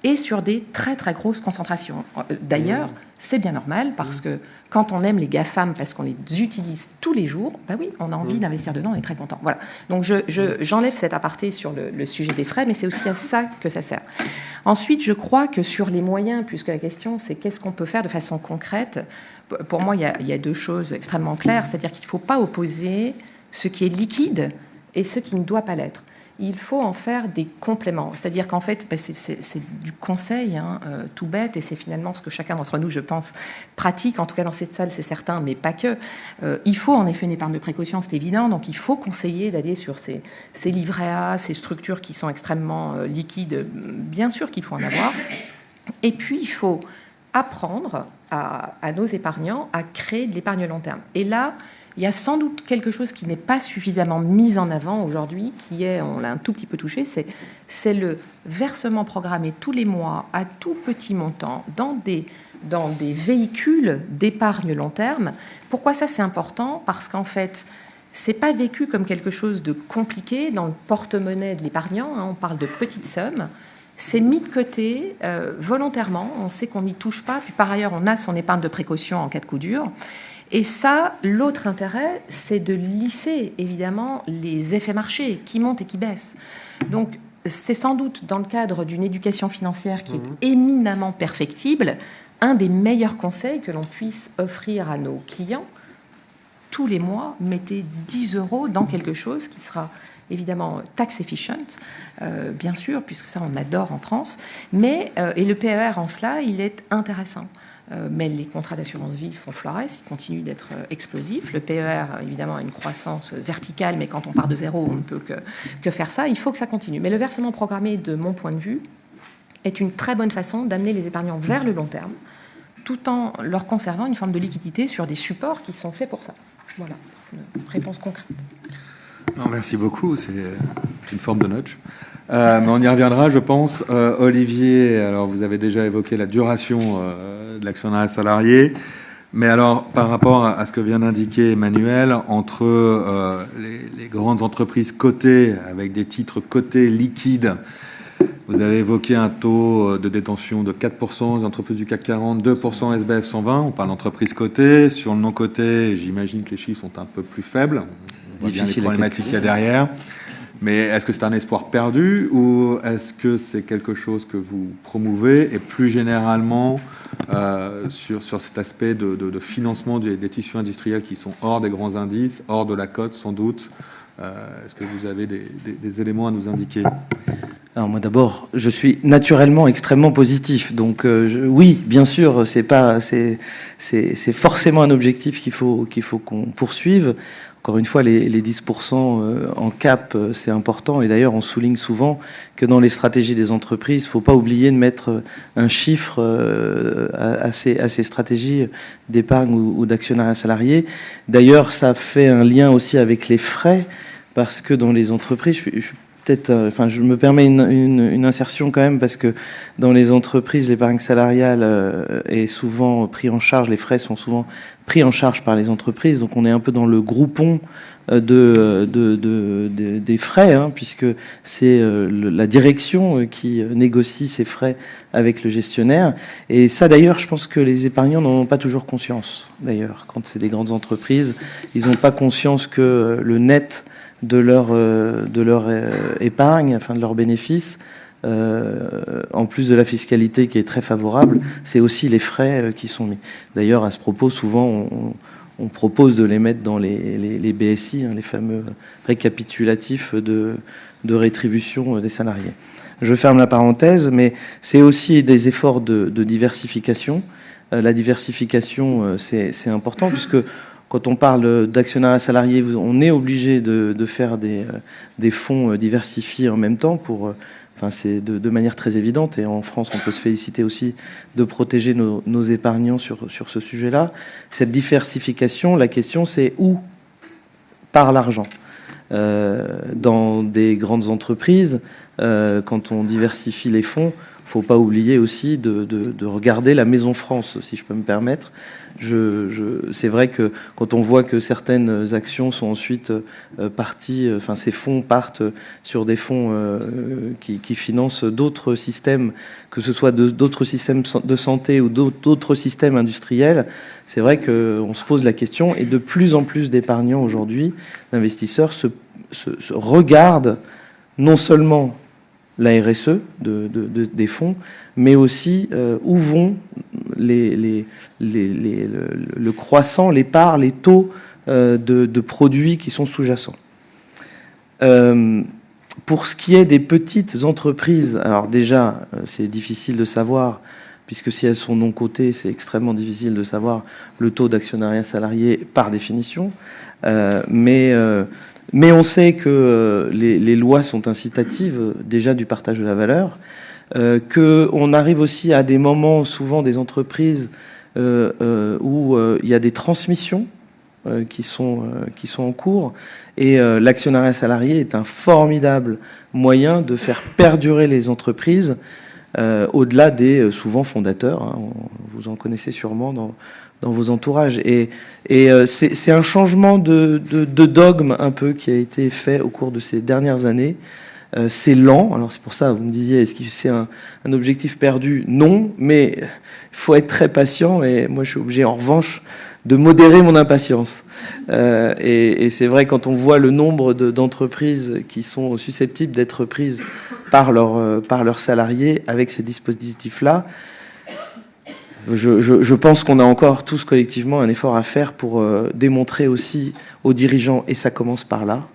et sur des très très grosses concentrations. D'ailleurs, c'est bien normal parce que quand on aime les GAFAM parce qu'on les utilise tous les jours, bah oui, on a envie d'investir dedans, on est très content. Voilà. Donc j'enlève cet aparté sur le sujet des frais, mais c'est aussi à ça que ça sert. Ensuite, je crois que sur les moyens, puisque la question c'est qu'est-ce qu'on peut faire de façon concrète, pour moi il y a deux choses extrêmement claires, c'est-à-dire qu'il ne faut pas opposer ce qui est liquide et ce qui ne doit pas l'être. Il faut en faire des compléments. C'est-à-dire qu'en fait, c'est du conseil, tout bête, et c'est finalement ce que chacun d'entre nous, je pense, pratique, en tout cas dans cette salle, c'est certain, mais pas que. Il faut en effet une épargne de précaution, c'est évident, donc il faut conseiller d'aller sur ces livrets A, ces structures qui sont extrêmement liquides, bien sûr qu'il faut en avoir. Et puis, il faut apprendre à nos épargnants à créer de l'épargne long terme. Et là, il y a sans doute quelque chose qui n'est pas suffisamment mis en avant aujourd'hui, qui est, on l'a un tout petit peu touché, c'est le versement programmé tous les mois à tout petit montant dans des véhicules d'épargne long terme. Pourquoi ça c'est important? Parce qu'en fait, c'est pas vécu comme quelque chose de compliqué dans le porte-monnaie de l'épargnant, on parle de petites sommes. C'est mis de côté volontairement, on sait qu'on n'y touche pas, puis par ailleurs on a son épargne de précaution en cas de coup dur. Et ça, l'autre intérêt, c'est de lisser, évidemment, les effets marchés qui montent et qui baissent. Donc, c'est sans doute, dans le cadre d'une éducation financière qui est éminemment perfectible, un des meilleurs conseils que l'on puisse offrir à nos clients. Tous les mois, mettez 10 € dans quelque chose qui sera évidemment tax efficient, bien sûr, puisque ça, on adore en France. Mais, et le PER, en cela, il est intéressant. Mais les contrats d'assurance vie font florès, ils continuent d'être explosifs. Le PER, évidemment, a une croissance verticale, mais quand on part de zéro, on ne peut que faire ça. Il faut que ça continue. Mais le versement programmé, de mon point de vue, est une très bonne façon d'amener les épargnants vers le long terme, tout en leur conservant une forme de liquidité sur des supports qui sont faits pour ça. Voilà, une réponse concrète.
Non, merci beaucoup, c'est une forme de nudge. Mais on y reviendra, je pense. Olivier, alors vous avez déjà évoqué la duration de l'actionnariat salarié, mais alors par rapport à ce que vient d'indiquer Emmanuel, entre les grandes entreprises cotées avec des titres cotés liquides Vous avez évoqué un taux de détention de 4% des entreprises du CAC 40, 2% SBF 120. On parle d'entreprises cotées. Sur le non coté, j'imagine que les chiffres sont un peu plus faibles. On voit bien les problématiques qu'il y a derrière. Mais est-ce que c'est un espoir perdu ou est-ce que c'est quelque chose que vous promouvez? Et plus généralement, sur cet aspect de financement des tissus industriels qui sont hors des grands indices, hors de la cote sans doute, est-ce que vous avez des éléments à nous indiquer?
Alors moi d'abord, je suis naturellement extrêmement positif, donc oui, bien sûr, c'est forcément un objectif qu'il faut qu'on poursuive. Encore une fois, les 10% en cap, c'est important, et d'ailleurs on souligne souvent que dans les stratégies des entreprises, il ne faut pas oublier de mettre un chiffre à ces stratégies d'épargne ou d'actionnariat salarié. D'ailleurs, ça fait un lien aussi avec les frais, parce que dans les entreprises, je me permets une insertion quand même, parce que dans les entreprises, l'épargne salariale est souvent pris en charge, les frais sont souvent pris en charge par les entreprises, donc on est un peu dans le groupon des frais, hein, puisque c'est la direction qui négocie ces frais avec le gestionnaire. Et ça, d'ailleurs, je pense que les épargnants n'en ont pas toujours conscience. D'ailleurs, quand c'est des grandes entreprises, ils n'ont pas conscience que le net de leur épargne, enfin de leurs bénéfices, en plus de la fiscalité qui est très favorable, c'est aussi les frais qui sont mis. D'ailleurs, à ce propos, souvent, on propose de les mettre dans les BSI, hein, les fameux récapitulatifs de rétribution des salariés. Je ferme la parenthèse, mais c'est aussi des efforts de diversification. La diversification, c'est important, puisque quand on parle d'actionnariat salarié, on est obligé de faire des fonds diversifiés en même temps c'est de manière très évidente, et en France, on peut se féliciter aussi de protéger nos épargnants sur ce sujet-là. Cette diversification, la question, c'est où part l'argent. Dans des grandes entreprises, quand on diversifie les fonds, il ne faut pas oublier aussi de regarder la Maison France, si je peux me permettre. C'est vrai que quand on voit que certaines actions sont ensuite parties, ces fonds partent sur des fonds qui financent d'autres systèmes, que ce soit d'autres systèmes de santé ou d'autres systèmes industriels, c'est vrai qu'on se pose la question, et de plus en plus d'épargnants aujourd'hui, d'investisseurs, se regardent non seulement la RSE des fonds, mais aussi où vont le croissant, les parts, les taux de produits qui sont sous-jacents. Pour ce qui est des petites entreprises, alors déjà, c'est difficile de savoir, puisque si elles sont non cotées, c'est extrêmement difficile de savoir le taux d'actionnariat salarié par définition, mais on sait que les lois sont incitatives déjà du partage de la valeur, qu'on arrive aussi à des moments, souvent des entreprises, où il y a des transmissions qui sont en cours, et l'actionnariat salarié est un formidable moyen de faire perdurer les entreprises au-delà des souvent fondateurs, hein, vous en connaissez sûrement dans vos entourages. Et c'est un changement de dogme un peu qui a été fait au cours de ces dernières années. C'est lent, alors c'est pour ça, vous me disiez, est-ce que c'est un objectif perdu? Non, mais il faut être très patient, et moi je suis obligé en revanche de modérer mon impatience. Et c'est vrai, quand on voit le nombre d'entreprises qui sont susceptibles d'être prises par leurs salariés avec ces dispositifs-là, je pense qu'on a encore tous collectivement un effort à faire pour démontrer aussi aux dirigeants, et ça commence par là,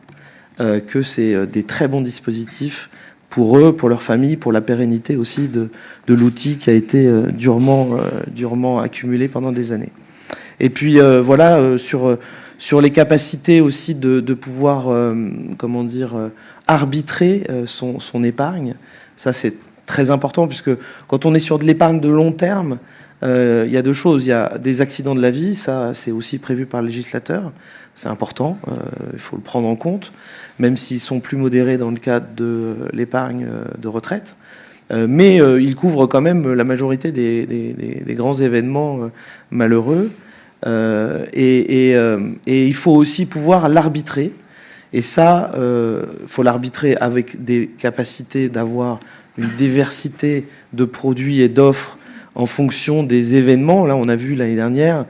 que c'est des très bons dispositifs pour eux, pour leur famille, pour la pérennité aussi de l'outil qui a été durement accumulé pendant des années. Et puis voilà, sur les capacités aussi de pouvoir, arbitrer son épargne, ça c'est très important, puisque quand on est sur de l'épargne de long terme, il y a deux choses. Il y a des accidents de la vie, ça c'est aussi prévu par le législateur, c'est important, il faut le prendre en compte, même s'ils sont plus modérés dans le cadre de l'épargne de retraite. Mais il couvre quand même la majorité des grands événements malheureux. Et il faut aussi pouvoir l'arbitrer. Et ça, il faut l'arbitrer avec des capacités d'avoir une diversité de produits et d'offres en fonction des événements. Là, on a vu l'année dernière,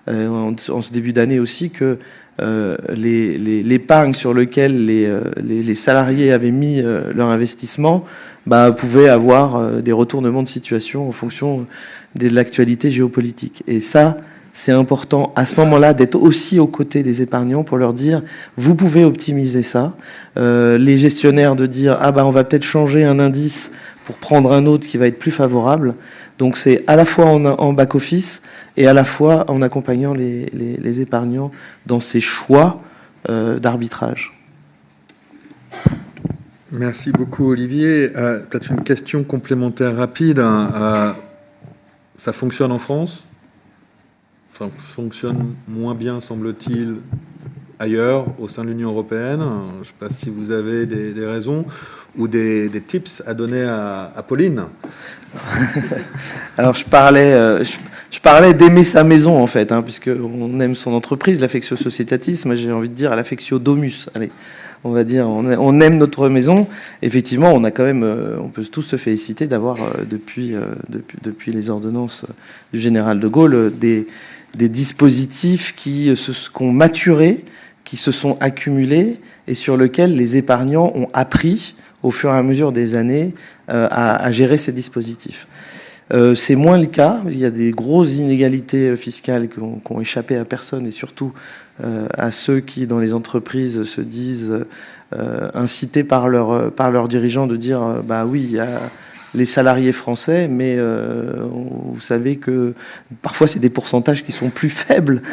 en ce début d'année aussi, que l'épargne sur laquelle les salariés avaient mis leur investissement pouvait avoir des retournements de situation en fonction de l'actualité géopolitique. Et ça, c'est important à ce moment-là d'être aussi aux côtés des épargnants pour leur dire vous pouvez optimiser ça. Les gestionnaires de dire on va peut-être changer un indice pour prendre un autre qui va être plus favorable. Donc c'est à la fois en back-office et à la fois en accompagnant les épargnants dans ces choix d'arbitrage.
Merci beaucoup Olivier. Peut-être une question complémentaire rapide. Ça fonctionne en France ? Ça fonctionne moins bien, semble-t-il, ailleurs, au sein de l'Union européenne. Je ne sais pas si vous avez des raisons ou des tips à donner à Pauline.
Alors, je parlais d'aimer sa maison, en fait, puisqu'on aime son entreprise, l'affectio societatis. Moi, j'ai envie de dire l'affectio domus. Allez, on va dire, on aime notre maison. Effectivement, on a quand même, on peut tous se féliciter d'avoir, depuis les ordonnances du général de Gaulle, des dispositifs qui ont maturé, qui se sont accumulés et sur lesquels les épargnants ont appris au fur et à mesure des années à gérer ces dispositifs. C'est moins le cas. Il y a des grosses inégalités fiscales qui ont échappé à personne et surtout à ceux qui, dans les entreprises, se disent incités par leurs dirigeants de dire oui, il y a les salariés français, mais vous savez que parfois c'est des pourcentages qui sont plus faibles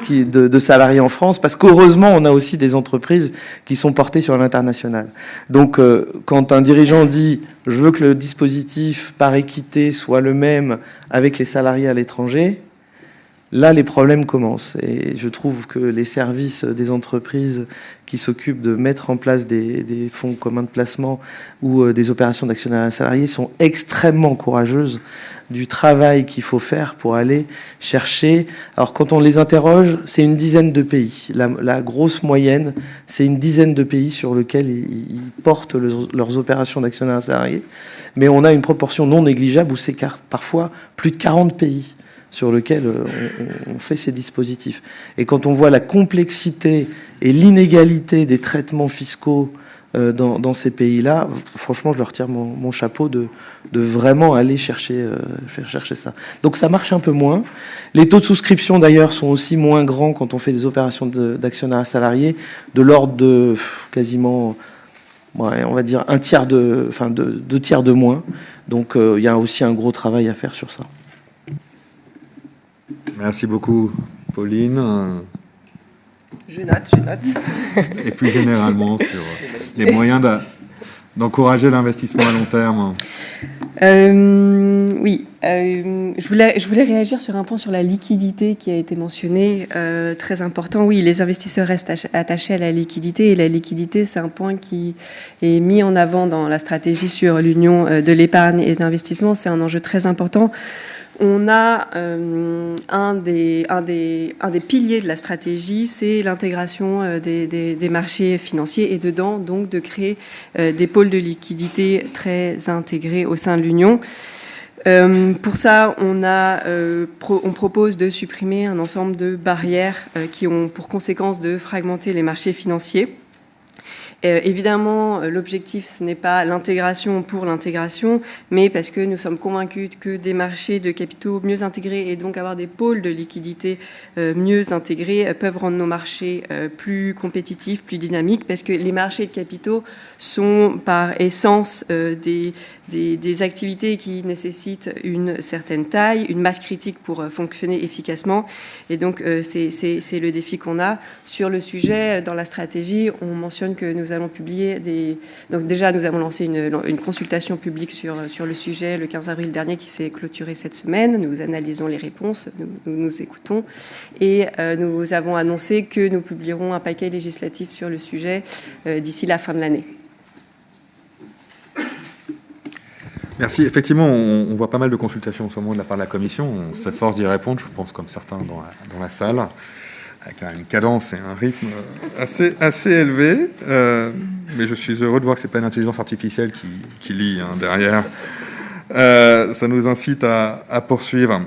de salariés en France, parce qu'heureusement on a aussi des entreprises qui sont portées sur l'international. Donc quand un dirigeant dit « je veux que le dispositif par équité soit le même avec les salariés à l'étranger », là, les problèmes commencent. Et je trouve que les services des entreprises qui s'occupent de mettre en place des fonds communs de placement ou des opérations d'actionnariat salarié sont extrêmement courageuses du travail qu'il faut faire pour aller chercher. Alors, quand on les interroge, c'est une dizaine de pays. La grosse moyenne, c'est une dizaine de pays sur lesquels ils portent leurs opérations d'actionnariat salarié. Mais on a une proportion non négligeable où c'est parfois plus de 40 pays sur lequel on fait ces dispositifs. Et quand on voit la complexité et l'inégalité des traitements fiscaux dans ces pays-là, franchement, je leur tire mon chapeau de vraiment aller chercher ça. Donc ça marche un peu moins. Les taux de souscription, d'ailleurs, sont aussi moins grands quand on fait des opérations d'actionnariat salarié, de l'ordre de quasiment, on va dire, deux tiers de moins. Donc il y a aussi un gros travail à faire sur ça.
Merci beaucoup, Pauline.
Je note.
Et plus généralement sur les moyens d'encourager l'investissement à long terme.
Oui, je voulais réagir sur un point sur la liquidité qui a été mentionné, très important. Oui, les investisseurs restent attachés à la liquidité, et la liquidité, c'est un point qui est mis en avant dans la stratégie sur l'union de l'épargne et d'investissement. C'est un enjeu très important. On a un des piliers de la stratégie, c'est l'intégration des marchés financiers, et dedans, donc, de créer des pôles de liquidité très intégrés au sein de l'Union. Pour ça, on propose de supprimer un ensemble de barrières qui ont pour conséquence de fragmenter les marchés financiers. Évidemment, l'objectif, ce n'est pas l'intégration pour l'intégration, mais parce que nous sommes convaincus que des marchés de capitaux mieux intégrés et donc avoir des pôles de liquidité mieux intégrés peuvent rendre nos marchés plus compétitifs, plus dynamiques, parce que les marchés de capitaux sont par essence des activités qui nécessitent une certaine taille, une masse critique pour fonctionner efficacement. Et donc, c'est le défi qu'on a. Sur le sujet, dans la stratégie, on mentionne que nous allons publier Donc déjà, nous avons lancé une consultation publique sur le sujet le 15 avril dernier qui s'est clôturée cette semaine. Nous analysons les réponses, nous écoutons. Et nous avons annoncé que nous publierons un paquet législatif sur le sujet d'ici la fin de l'année.
Merci. Effectivement, on voit pas mal de consultations en ce moment de la part de la Commission. On s'efforce d'y répondre, je pense, comme certains dans la salle. avec une cadence et un rythme assez élevé. Mais je suis heureux de voir que ce n'est pas une intelligence artificielle qui lit derrière. Ça nous incite à poursuivre.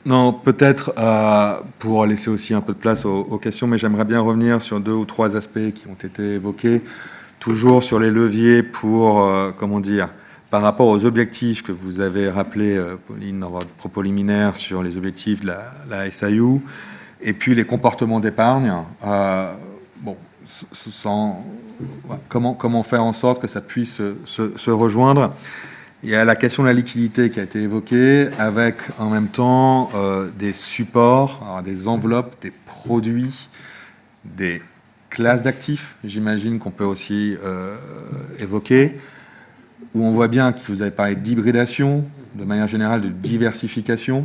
Non, peut-être pour laisser aussi un peu de place aux questions, mais j'aimerais bien revenir sur 2 ou 3 aspects qui ont été évoqués, toujours sur les leviers pour, par rapport aux objectifs que vous avez rappelés, Pauline, dans votre propos liminaire sur les objectifs de la SAU, et puis les comportements d'épargne. Comment faire en sorte que ça puisse se rejoindre. Il y a la question de la liquidité qui a été évoquée, avec en même temps des supports, alors des enveloppes, des produits, des classes d'actifs, j'imagine qu'on peut aussi évoquer, où on voit bien que vous avez parlé d'hybridation, de manière générale de diversification.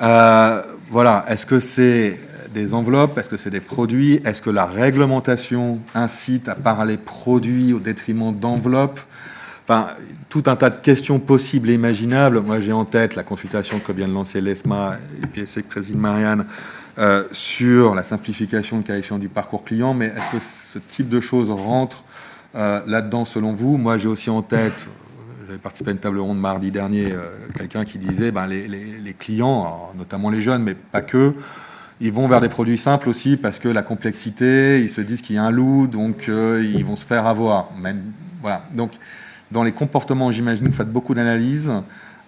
Est-ce que c'est des enveloppes, est-ce que c'est des produits, est-ce que la réglementation incite à parler produits au détriment d'enveloppes? Enfin, tout un tas de questions possibles et imaginables. Moi, j'ai en tête la consultation que vient de lancer l'ESMA et puis que préside Marianne sur la simplification de qualification du parcours client. Mais est-ce que ce type de choses rentre là-dedans selon vous? Moi, j'ai aussi en tête, j'avais participé à une table ronde mardi dernier, quelqu'un qui disait les clients, alors, notamment les jeunes, mais pas que, ils vont vers des produits simples aussi parce que la complexité, ils se disent qu'il y a un loup, donc ils vont se faire avoir. Même, voilà. Donc, dans les comportements, j'imagine que vous faites beaucoup d'analyses.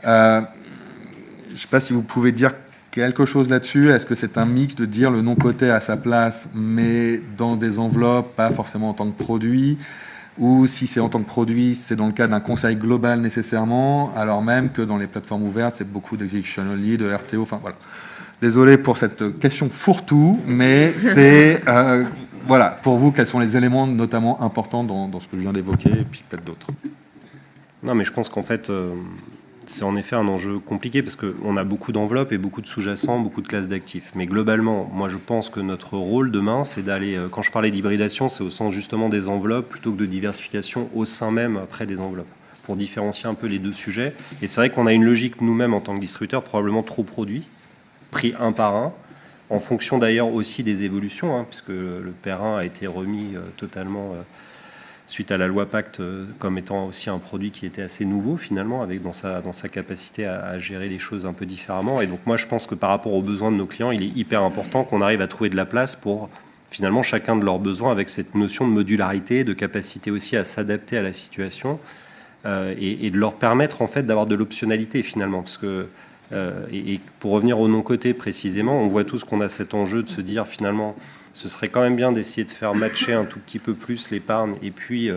Je ne sais pas si vous pouvez dire quelque chose là-dessus. Est-ce que c'est un mix de dire le non-coté à sa place, mais dans des enveloppes, pas forcément en tant que produit, ou si c'est en tant que produit, c'est dans le cadre d'un conseil global nécessairement, alors même que dans les plateformes ouvertes, c'est beaucoup d'execution only, de RTO, enfin voilà. Désolé pour cette question fourre-tout, mais c'est... pour vous, quels sont les éléments notamment importants dans ce que je viens d'évoquer, et puis peut-être d'autres?
Non, mais je pense qu'en fait, c'est en effet un enjeu compliqué parce qu'on a beaucoup d'enveloppes et beaucoup de sous-jacents, beaucoup de classes d'actifs. Mais globalement, moi, je pense que notre rôle demain, c'est d'aller... Quand je parlais d'hybridation, c'est au sens justement des enveloppes plutôt que de diversification au sein même après des enveloppes, pour différencier un peu les deux sujets. Et c'est vrai qu'on a une logique nous-mêmes en tant que distributeur, probablement trop produit, pris un par un, en fonction d'ailleurs aussi des évolutions, puisque le PER 1 a été remis totalement... suite à la loi Pacte, comme étant aussi un produit qui était assez nouveau finalement, avec dans sa capacité à gérer les choses un peu différemment. Et donc moi je pense que par rapport aux besoins de nos clients, il est hyper important qu'on arrive à trouver de la place pour finalement chacun de leurs besoins, avec cette notion de modularité, de capacité aussi à s'adapter à la situation, et de leur permettre en fait d'avoir de l'optionnalité finalement, parce que et pour revenir au non-coté précisément, on voit tous qu'on a cet enjeu de se dire finalement ce serait quand même bien d'essayer de faire matcher un tout petit peu plus l'épargne et puis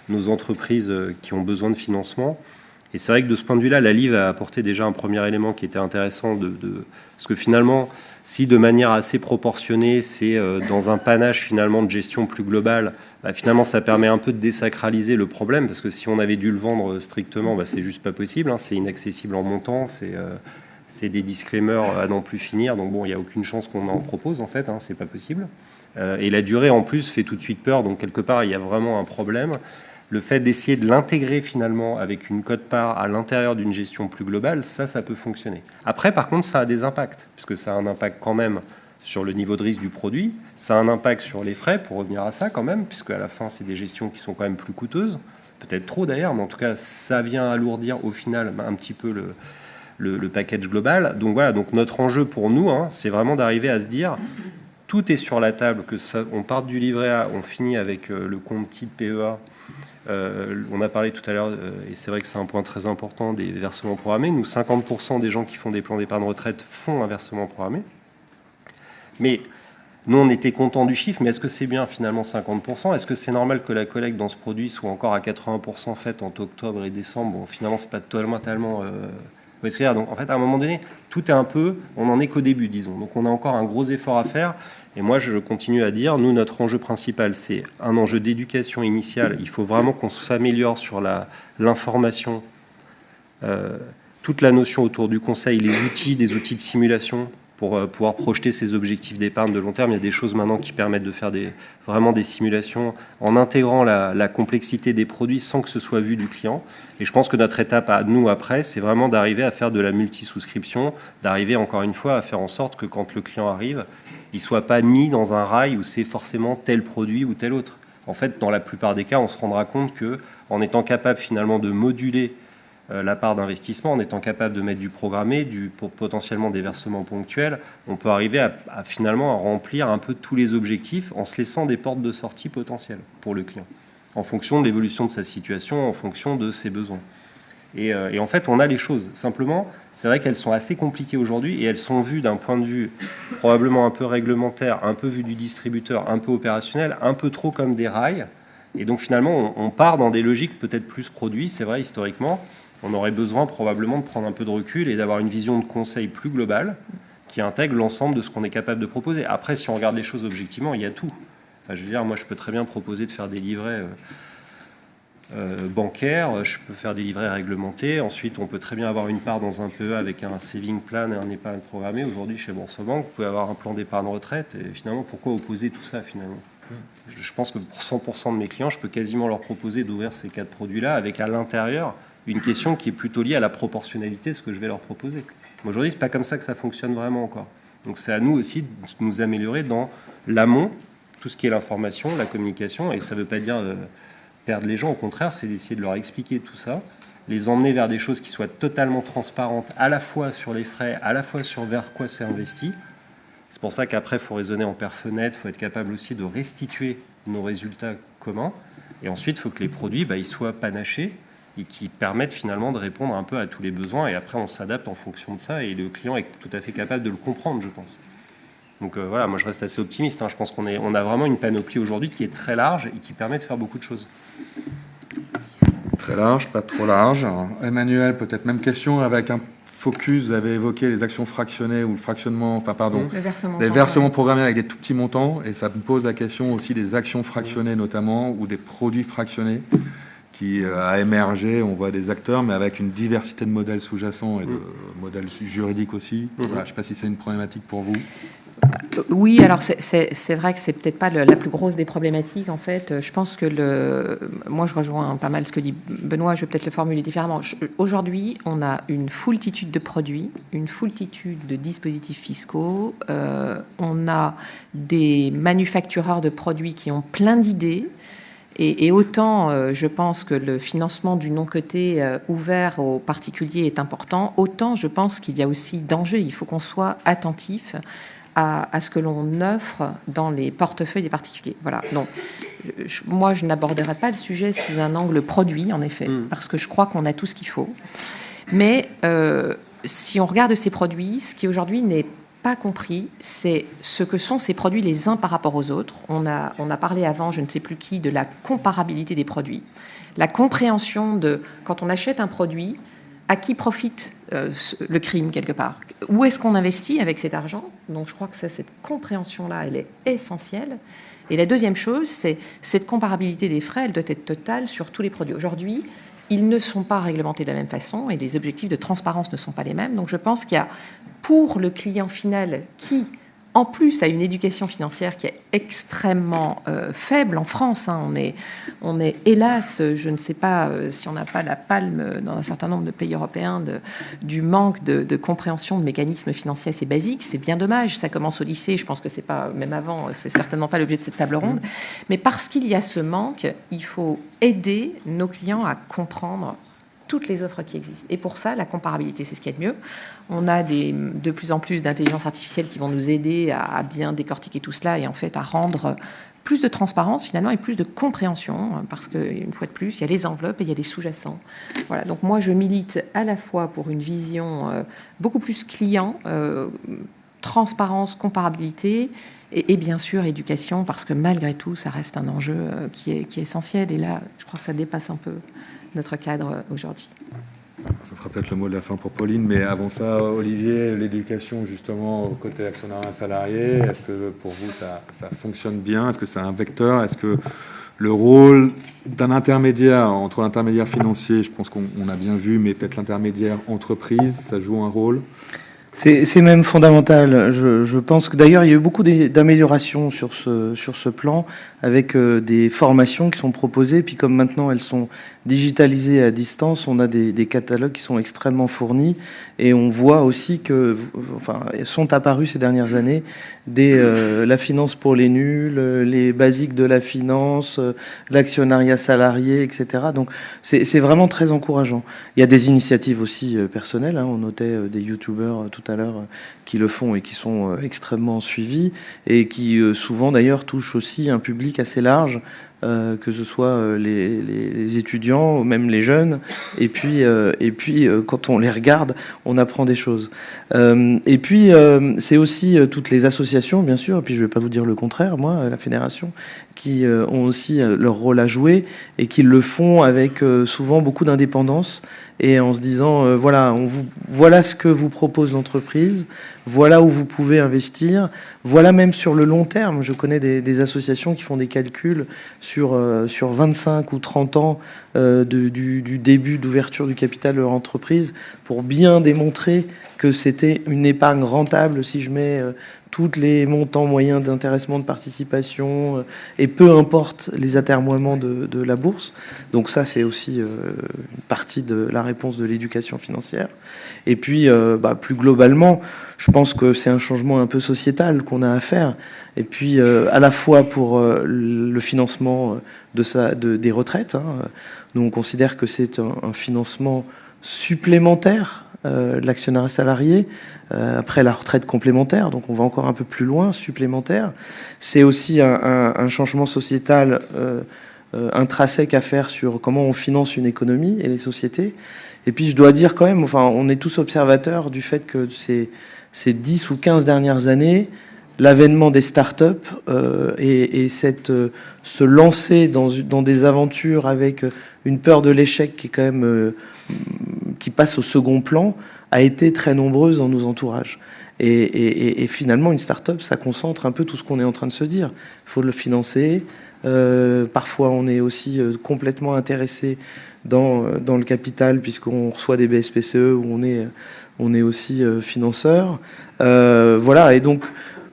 nos entreprises qui ont besoin de financement. Et c'est vrai que de ce point de vue-là, la LIV a apporté déjà un premier élément qui était intéressant, parce que finalement, si de manière assez proportionnée, c'est dans un panache finalement de gestion plus globale, finalement ça permet un peu de désacraliser le problème, parce que si on avait dû le vendre strictement, c'est juste pas possible, c'est inaccessible en montant, c'est des disclaimers à n'en plus finir, donc bon, il n'y a aucune chance qu'on en propose en fait, c'est pas possible. Et la durée en plus fait tout de suite peur, donc quelque part il y a vraiment un problème. Le fait d'essayer de l'intégrer finalement avec une quote-part à l'intérieur d'une gestion plus globale, ça peut fonctionner. Après, par contre, ça a des impacts, puisque ça a un impact quand même sur le niveau de risque du produit, ça a un impact sur les frais, pour revenir à ça quand même, puisque à la fin, c'est des gestions qui sont quand même plus coûteuses, peut-être trop d'ailleurs, mais en tout cas, ça vient alourdir au final un petit peu le package global. Donc voilà, donc notre enjeu pour nous, c'est vraiment d'arriver à se dire, tout est sur la table, que ça, on parte du livret A, on finit avec le compte type PEA. On a parlé tout à l'heure, et c'est vrai que c'est un point très important, des versements programmés. Nous, 50% des gens qui font des plans d'épargne retraite font un versement programmé. Mais nous, on était contents du chiffre, mais est-ce que c'est bien finalement 50%? Est-ce que c'est normal que la collecte dans ce produit soit encore à 80% faite entre octobre et décembre? Bon, finalement, c'est pas tellement... Donc, en fait, à un moment donné, tout est un peu... On n'en est qu'au début, disons. Donc, on a encore un gros effort à faire. Et moi, je continue à dire, nous, notre enjeu principal, c'est un enjeu d'éducation initiale. Il faut vraiment qu'on s'améliore sur l'information, toute la notion autour du conseil, les outils, des outils de simulation pour pouvoir projeter ces objectifs d'épargne de long terme. Il y a des choses maintenant qui permettent de faire vraiment des simulations en intégrant la complexité des produits sans que ce soit vu du client. Et je pense que notre étape à nous après, c'est vraiment d'arriver à faire de la multi-souscription, d'arriver encore une fois à faire en sorte que quand le client arrive, ne soit pas mis dans un rail où c'est forcément tel produit ou tel autre. En fait, dans la plupart des cas, on se rendra compte qu'en étant capable finalement de moduler la part d'investissement, en étant capable de mettre du programmé, pour potentiellement des versements ponctuels, on peut arriver à finalement à remplir un peu tous les objectifs en se laissant des portes de sortie potentielles pour le client, en fonction de l'évolution de sa situation, en fonction de ses besoins. Et en fait, on a les choses. Simplement, c'est vrai qu'elles sont assez compliquées aujourd'hui et elles sont vues d'un point de vue probablement un peu réglementaire, un peu vu du distributeur, un peu opérationnel, un peu trop comme des rails. Et donc finalement, on part dans des logiques peut-être plus produits. C'est vrai, historiquement, on aurait besoin probablement de prendre un peu de recul et d'avoir une vision de conseil plus globale qui intègre l'ensemble de ce qu'on est capable de proposer. Après, si on regarde les choses objectivement, il y a tout. Enfin, je veux dire, moi, je peux très bien proposer de faire des livrets bancaires, je peux faire des livrets réglementés. Ensuite, on peut très bien avoir une part dans un PE avec un saving plan et un épargne programmée. Aujourd'hui, chez Boursorama, vous pouvez avoir un plan d'épargne retraite. Et finalement, pourquoi opposer tout ça, finalement ? Je pense que pour 100% de mes clients, je peux quasiment leur proposer d'ouvrir ces 4 produits-là avec à l'intérieur une question qui est plutôt liée à la proportionnalité de ce que je vais leur proposer. Mais aujourd'hui, c'est pas comme ça que ça fonctionne vraiment encore. Donc c'est à nous aussi de nous améliorer dans l'amont, tout ce qui est l'information, la communication, et ça ne veut pas dire perdre les gens, au contraire, c'est d'essayer de leur expliquer tout ça, les emmener vers des choses qui soient totalement transparentes, à la fois sur les frais, à la fois sur vers quoi c'est investi. C'est pour ça qu'après, il faut raisonner en perf-net, il faut être capable aussi de restituer nos résultats communs, et ensuite, il faut que les produits ils soient panachés, et qui permettent finalement de répondre un peu à tous les besoins. Et après, on s'adapte en fonction de ça. Et le client est tout à fait capable de le comprendre, je pense. Donc voilà, moi je reste assez optimiste. Je pense qu'on a vraiment une panoplie aujourd'hui qui est très large et qui permet de faire beaucoup de choses.
Très large, pas trop large. Alors, Emmanuel, peut-être même question avec un focus. Vous avez évoqué les actions fractionnées ou le fractionnement, les versements programmés avec des tout petits montants. Et ça me pose la question aussi des actions fractionnées notamment ou des produits fractionnés qui a émergé, on voit des acteurs, mais avec une diversité de modèles sous-jacents et de modèles juridiques aussi. Voilà, je ne sais pas si c'est une problématique pour vous.
Oui, alors c'est vrai que c'est peut-être pas la plus grosse des problématiques, en fait. Je pense que moi, je rejoins pas mal ce que dit Benoît, je vais peut-être le formuler différemment. Aujourd'hui, on a une foultitude de produits, une foultitude de dispositifs fiscaux. On a des manufactureurs de produits qui ont plein d'idées. Et autant je pense que le financement du non-coté ouvert aux particuliers est important, autant je pense qu'il y a aussi danger. Il faut qu'on soit attentif à ce que l'on offre dans les portefeuilles des particuliers. Voilà. Donc, moi, je n'aborderai pas le sujet sous un angle produit, en effet, parce que je crois qu'on a tout ce qu'il faut. Mais si on regarde ces produits, ce qui aujourd'hui n'est pas compris, c'est ce que sont ces produits les uns par rapport aux autres. On a parlé avant, je ne sais plus qui, de la comparabilité des produits, la compréhension de, quand on achète un produit, à qui profite le crime quelque part, où est-ce qu'on investit avec cet argent. Donc je crois que cette compréhension-là, elle est essentielle. Et la deuxième chose, c'est cette comparabilité des frais, elle doit être totale sur tous les produits. Aujourd'hui, ils ne sont pas réglementés de la même façon et les objectifs de transparence ne sont pas les mêmes. Donc je pense qu'il y a, pour le client final qui, en plus, a une éducation financière qui est extrêmement faible en France, on est hélas, je ne sais pas si on n'a pas la palme dans un certain nombre de pays européens du manque de compréhension de mécanismes financiers assez basiques. C'est bien dommage, ça commence au lycée, je pense que c'est pas, même avant, c'est certainement pas l'objet de cette table ronde. Mais parce qu'il y a ce manque, il faut aider nos clients à comprendre toutes les offres qui existent. Et pour ça, la comparabilité, c'est ce qu'il y a de mieux. On a de plus en plus d'intelligence artificielle qui vont nous aider à bien décortiquer tout cela et en fait à rendre plus de transparence finalement et plus de compréhension, parce qu'une fois de plus, il y a les enveloppes et il y a les sous-jacents. Voilà, donc moi, je milite à la fois pour une vision beaucoup plus client, transparence, comparabilité, et bien sûr éducation, parce que malgré tout, ça reste un enjeu qui est essentiel. Et là, je crois que ça dépasse un peu notre cadre aujourd'hui.
Ça sera peut-être le mot de la fin pour Pauline, mais avant ça, Olivier, l'éducation justement au côté actionnariat salarié, est-ce que pour vous ça fonctionne bien? Est-ce que c'est un vecteur? Est-ce que le rôle d'un intermédiaire, entre l'intermédiaire financier, je pense qu'on a bien vu, mais peut-être l'intermédiaire entreprise, ça joue un rôle?
C'est même fondamental. Je pense que d'ailleurs, il y a eu beaucoup d'améliorations sur ce plan, avec des formations qui sont proposées. Puis comme maintenant elles sont digitalisées à distance, on a des catalogues qui sont extrêmement fournis. Et on voit aussi que, enfin, sont apparus ces dernières années la finance pour les nuls, les basiques de la finance, l'actionnariat salarié, etc. Donc c'est vraiment très encourageant. Il y a des initiatives aussi personnelles. On notait des youtubeurs tout à l'heure qui le font et qui sont extrêmement suivis et qui souvent d'ailleurs touchent aussi un public assez large, que ce soit les étudiants ou même les jeunes. Et puis quand on les regarde, on apprend des choses. Et puis c'est aussi toutes les associations, bien sûr. Et puis je ne vais pas vous dire le contraire, moi, la fédération, qui ont aussi leur rôle à jouer et qui le font avec souvent beaucoup d'indépendance et en se disant voilà ce que vous propose l'entreprise, voilà où vous pouvez investir, voilà même sur le long terme. Je connais des associations qui font des calculs sur 25 ou 30 ans du début d'ouverture du capital de leur entreprise pour bien démontrer que c'était une épargne rentable si je mets tous les montants moyens d'intéressement de participation et peu importe les atermoiements de la bourse. Donc ça, c'est aussi une partie de la réponse de l'éducation financière. Et puis, plus globalement, je pense que c'est un changement un peu sociétal qu'on a à faire. Et puis, à la fois pour le financement des retraites. Nous, on considère que c'est un financement supplémentaire de l'actionnariat salarié, après la retraite complémentaire, donc on va encore un peu plus loin, supplémentaire. C'est aussi un changement sociétal intrinsèque à faire sur comment on finance une économie et les sociétés. Et puis je dois dire quand même, enfin, on est tous observateurs du fait que ces 10 ou 15 dernières années, l'avènement des startups et se lancer dans des aventures avec une peur de l'échec qui est quand même qui passe au second plan, a été très nombreuse dans nos entourages. Et finalement, une start-up, ça concentre un peu tout ce qu'on est en train de se dire. Il faut le financer. Parfois, on est aussi complètement intéressé dans le capital, puisqu'on reçoit des BSPCE, où on est aussi financeur. Voilà, et donc,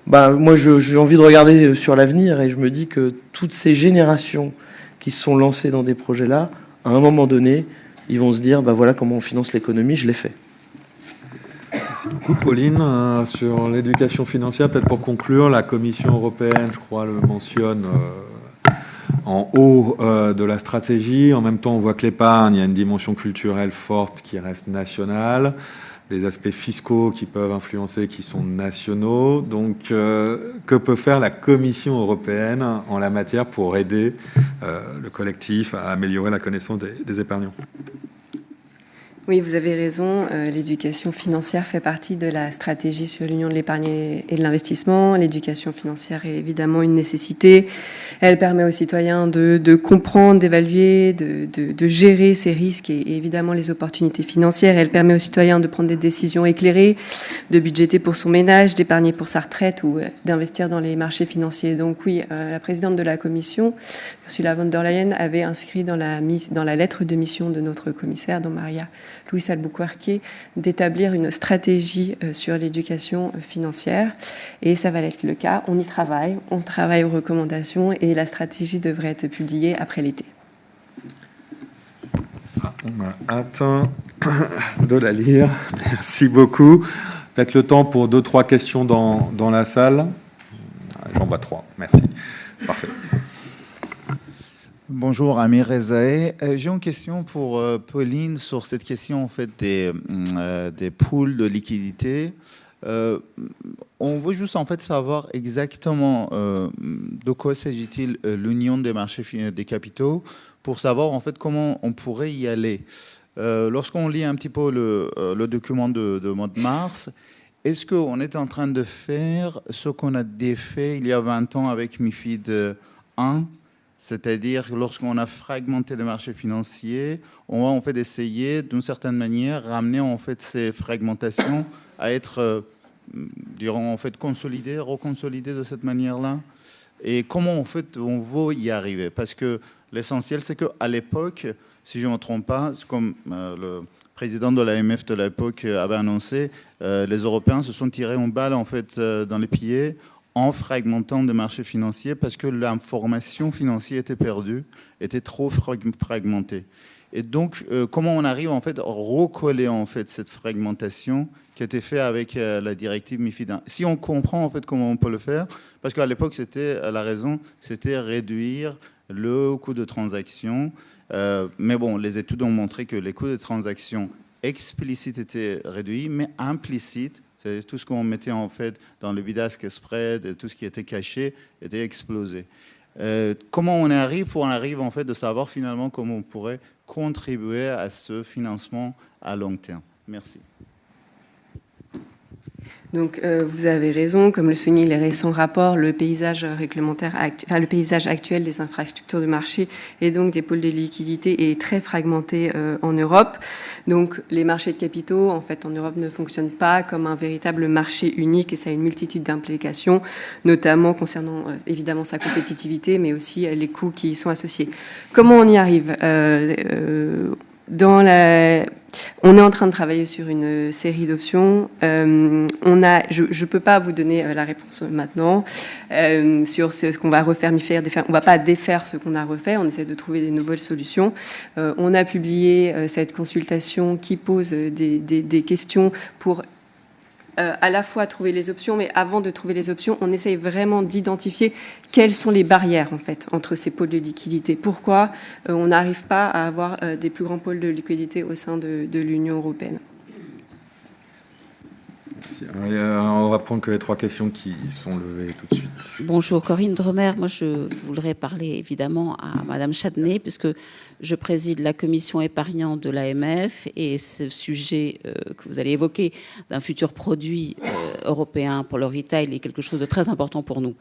moi, j'ai envie de regarder sur l'avenir, et je me dis que toutes ces générations qui se sont lancées dans des projets-là, à un moment donné, ils vont se dire, voilà comment on finance l'économie, je l'ai fait.
Merci beaucoup, Pauline. Sur l'éducation financière, peut-être pour conclure, la Commission européenne, je crois, le mentionne en haut de la stratégie. En même temps, on voit que l'épargne, il y a une dimension culturelle forte qui reste nationale, des aspects fiscaux qui peuvent influencer, qui sont nationaux. Donc, que peut faire la Commission européenne en la matière pour aider le collectif à améliorer la connaissance des épargnants ?
Oui, vous avez raison. L'éducation financière fait partie de la stratégie sur l'union de l'épargne et de l'investissement. L'éducation financière est évidemment une nécessité. Elle permet aux citoyens de comprendre, d'évaluer, de gérer ses risques et évidemment les opportunités financières. Elle permet aux citoyens de prendre des décisions éclairées, de budgéter pour son ménage, d'épargner pour sa retraite ou d'investir dans les marchés financiers. Donc oui, la présidente de la Commission, Ursula von der Leyen, avait inscrit dans la lettre de mission de notre commissaire, dont Maria Luisa Albuquerque, d'établir une stratégie sur l'éducation financière. Et ça va être le cas. On y travaille. On travaille aux recommandations et la stratégie devrait être publiée après l'été.
On a hâte de la lire. Merci beaucoup. Peut-être le temps pour 2-3 questions dans la salle. J'en vois 3. Merci. Parfait.
Bonjour, Amir Rezae. J'ai une question pour Pauline sur cette question en fait des pools de liquidité. On veut juste en fait savoir exactement de quoi s'agit-il l'union des marchés des capitaux pour savoir en fait comment on pourrait y aller. Lorsqu'on lit un petit peu le document de mois de mars, est-ce qu'on est en train de faire ce qu'on a défait il y a 20 ans avec MiFID 1? C'est-à-dire, lorsqu'on a fragmenté le marché financier, on va en fait essayer, d'une certaine manière, ramener en fait ces fragmentations à être, dirons en fait, consolidées, reconsolidées de cette manière-là. Et comment en fait on va y arriver? Parce que l'essentiel, c'est qu'à l'époque, si je ne me trompe pas, comme président de l'AMF de l'époque avait annoncé, les Européens se sont tirés une balle en fait dans les pieds en fragmentant le marché financier parce que l'information financière était perdue, était trop fragmentée. Et donc, comment on arrive en fait à recoller en fait cette fragmentation qui a été faite avec la directive MiFID 1. Si on comprend en fait comment on peut le faire, parce qu'à l'époque la raison, c'était réduire le coût de transaction. Mais bon, les études ont montré que les coûts de transaction explicites étaient réduits, mais implicites, c'est tout ce qu'on mettait en fait dans le bid-ask spread, tout ce qui était caché était explosé. Comment on arrive en fait de savoir finalement comment on pourrait contribuer à ce financement à long terme. Merci.
Donc, vous avez raison, comme le soulignent les récents rapports, le paysage réglementaire, le paysage actuel des infrastructures de marché et donc des pôles de liquidité est très fragmenté en Europe. Donc, les marchés de capitaux, en fait, en Europe, ne fonctionnent pas comme un véritable marché unique et ça a une multitude d'implications, notamment concernant évidemment sa compétitivité, mais aussi les coûts qui y sont associés. Comment on y arrive on est en train de travailler sur une série d'options. Je ne peux pas vous donner la réponse maintenant sur ce qu'on va refaire, on ne va pas défaire ce qu'on a refait, on essaie de trouver des nouvelles solutions. On a publié cette consultation qui pose des questions pour à la fois trouver les options, mais avant de trouver les options, on essaye vraiment d'identifier quelles sont les barrières en fait entre ces pôles de liquidité. Pourquoi on n'arrive pas à avoir des plus grands pôles de liquidité au sein de l'Union européenne.
On va prendre que les 3 questions qui sont levées tout de suite.
Bonjour, Corinne Dremer. Moi, je voudrais parler évidemment à Madame Chadney, puisque je préside la commission épargnante de l'AMF et ce sujet que vous allez évoquer d'un futur produit européen pour le retail est quelque chose de très important pour nous.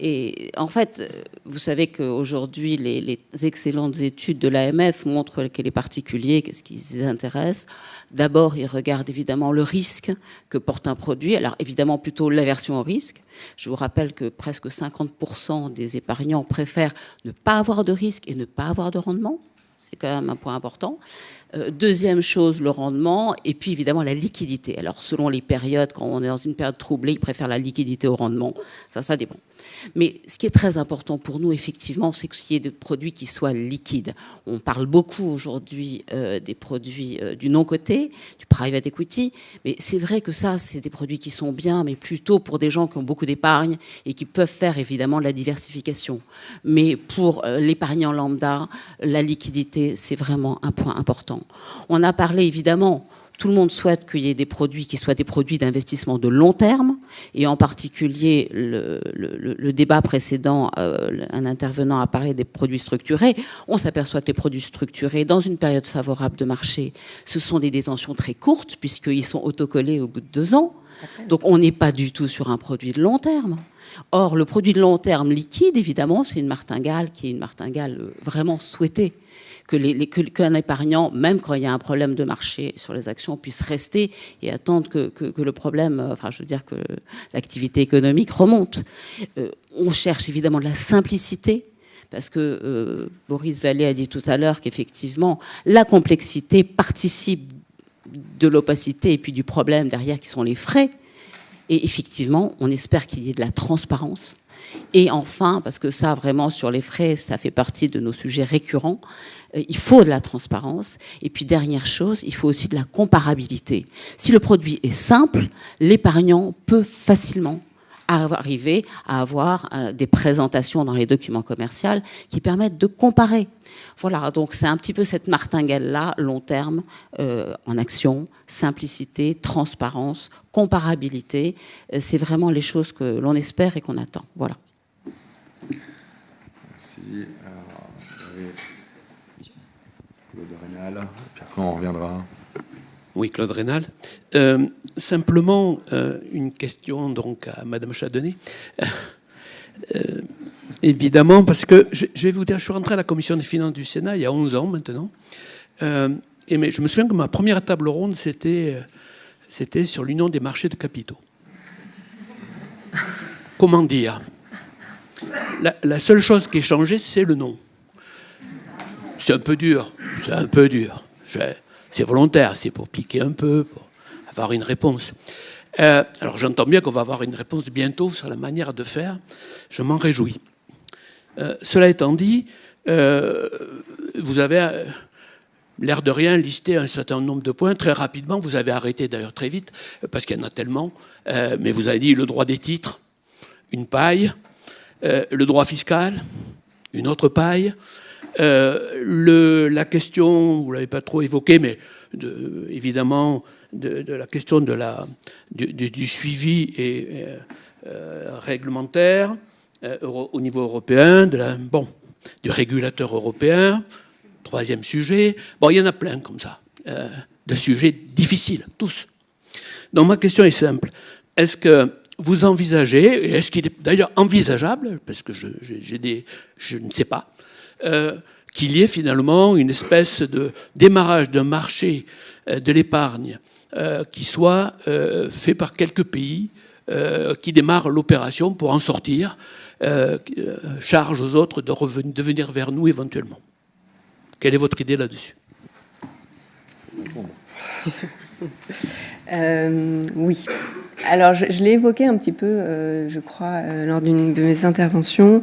Et en fait, vous savez qu'aujourd'hui, les excellentes études de l'AMF montrent que les particuliers, qu'est-ce qui les intéresse. D'abord, ils regardent évidemment le risque que porte un produit. Alors évidemment, plutôt l'aversion au risque. Je vous rappelle que presque 50% des épargnants préfèrent ne pas avoir de risque et ne pas avoir de rendement. C'est quand même un point important. Deuxième chose, le rendement. Et puis évidemment, la liquidité. Alors selon les périodes, quand on est dans une période troublée, ils préfèrent la liquidité au rendement. Ça dépend. Mais ce qui est très important pour nous, effectivement, c'est qu'il y ait des produits qui soient liquides. On parle beaucoup aujourd'hui des produits du non-coté, du private equity, mais c'est vrai que ça, c'est des produits qui sont bien, mais plutôt pour des gens qui ont beaucoup d'épargne et qui peuvent faire évidemment de la diversification. Mais pour l'épargnant lambda, la liquidité, c'est vraiment un point important. On a parlé évidemment... Tout le monde souhaite qu'il y ait des produits qui soient des produits d'investissement de long terme, et en particulier le débat précédent, un intervenant a parlé des produits structurés. On s'aperçoit que les produits structurés, dans une période favorable de marché, ce sont des détentions très courtes, puisqu'ils sont autocollés au bout de 2 ans. Donc on n'est pas du tout sur un produit de long terme. Or, le produit de long terme liquide, évidemment, c'est une martingale qui est une martingale vraiment souhaitée. Qu'un épargnant, même quand il y a un problème de marché sur les actions, puisse rester et attendre que le problème, que l'activité économique remonte. On cherche évidemment de la simplicité, parce que Boris Vallée a dit tout à l'heure qu'effectivement, la complexité participe de l'opacité et puis du problème derrière qui sont les frais. Et effectivement, on espère qu'il y ait de la transparence. Et enfin, parce que ça, vraiment, sur les frais, ça fait partie de nos sujets récurrents, il faut de la transparence. Et puis, dernière chose, il faut aussi de la comparabilité. Si le produit est simple, l'épargnant peut facilement arriver à avoir des présentations dans les documents commerciaux qui permettent de comparer. Voilà, donc c'est un petit peu cette martingale-là, long terme, en action, simplicité, transparence, comparabilité. C'est vraiment les choses que l'on espère et qu'on attend. Voilà.
Merci. Alors, Claude Rénal, puis après on reviendra.
Oui, Claude Rénal. Simplement, une question donc à Madame Chadney. Évidemment, parce que je vais vous dire, je suis rentré à la commission des finances du Sénat il y a 11 ans maintenant. Mais je me souviens que ma première table ronde, c'était sur l'union des marchés de capitaux. Comment dire ? La seule chose qui est changée, c'est le nom. C'est un peu dur. c'est volontaire, c'est pour piquer un peu, pour avoir une réponse. Alors j'entends bien qu'on va avoir une réponse bientôt sur la manière de faire. Je m'en réjouis. Cela étant dit, vous avez l'air de rien listé un certain nombre de points. Très rapidement, vous avez arrêté d'ailleurs très vite, parce qu'il y en a tellement. Mais vous avez dit le droit des titres, une paille. Le droit fiscal, une autre paille. La question, vous ne l'avez pas trop évoquée, mais évidemment, de la question du suivi réglementaire au niveau européen, du régulateur européen. Troisième sujet. Bon, il y en a plein comme ça, de sujets difficiles, tous. Donc ma question est simple. Est-ce que vous envisagez, et est-ce qu'il est d'ailleurs envisageable, parce que je ne sais pas, qu'il y ait finalement une espèce de démarrage d'un marché de l'épargne qui soit fait par quelques pays qui démarrent l'opération pour en sortir, charge aux autres de venir vers nous éventuellement. Quelle est votre idée là-dessus ?
Oui. Alors, je l'ai évoqué un petit peu, je crois, lors d'une de mes interventions.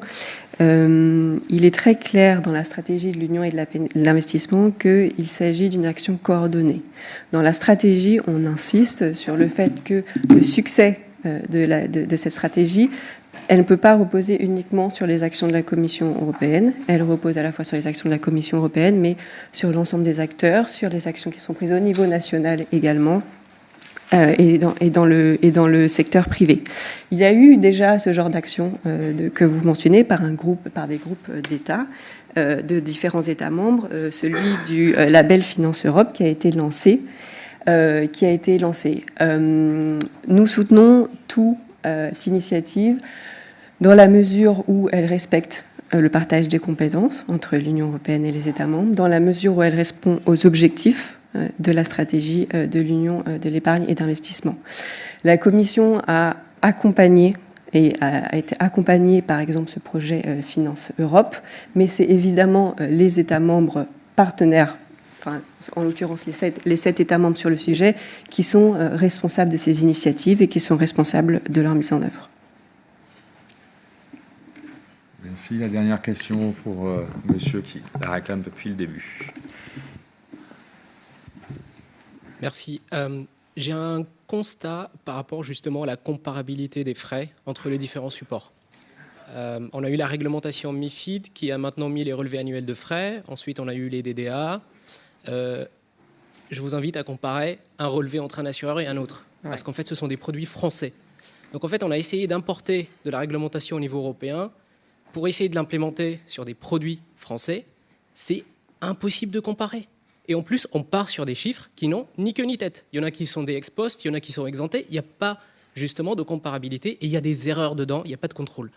Il est très clair dans la stratégie de l'Union et de l'investissement qu'il s'agit d'une action coordonnée. Dans la stratégie, on insiste sur le fait que le succès de cette stratégie, elle ne peut pas reposer uniquement sur les actions de la Commission européenne. Elle repose à la fois sur les actions de la Commission européenne, mais sur l'ensemble des acteurs, sur les actions qui sont prises au niveau national également, et dans le secteur privé. Il y a eu déjà ce genre d'action que vous mentionnez par des groupes d'États, de différents États membres, celui du label Finance Europe qui a été lancé. Nous soutenons toute initiative dans la mesure où elle respecte le partage des compétences entre l'Union européenne et les États membres, dans la mesure où elle répond aux objectifs de la stratégie de l'Union de l'épargne et d'investissement. La Commission a accompagné et a été accompagnée par exemple ce projet Finance Europe, mais c'est évidemment les États membres partenaires, enfin, en l'occurrence les 7 États membres sur le sujet, qui sont responsables de ces initiatives et qui sont responsables de leur mise en œuvre.
Merci. La dernière question pour monsieur qui la réclame depuis le début.
Merci. J'ai un constat par rapport justement à la comparabilité des frais entre les différents supports. On a eu la réglementation MiFID qui a maintenant mis les relevés annuels de frais. Ensuite, on a eu les DDA. Je vous invite à comparer un relevé entre un assureur et un autre. Parce qu'en fait, ce sont des produits français. Donc en fait, on a essayé d'importer de la réglementation au niveau européen pour essayer de l'implémenter sur des produits français. C'est impossible de comparer. Et en plus, on part sur des chiffres qui n'ont ni queue ni tête. Il y en a qui sont des ex post, il y en a qui sont exemptés. Il n'y a pas justement de comparabilité et il y a des erreurs dedans, il n'y a pas de contrôle.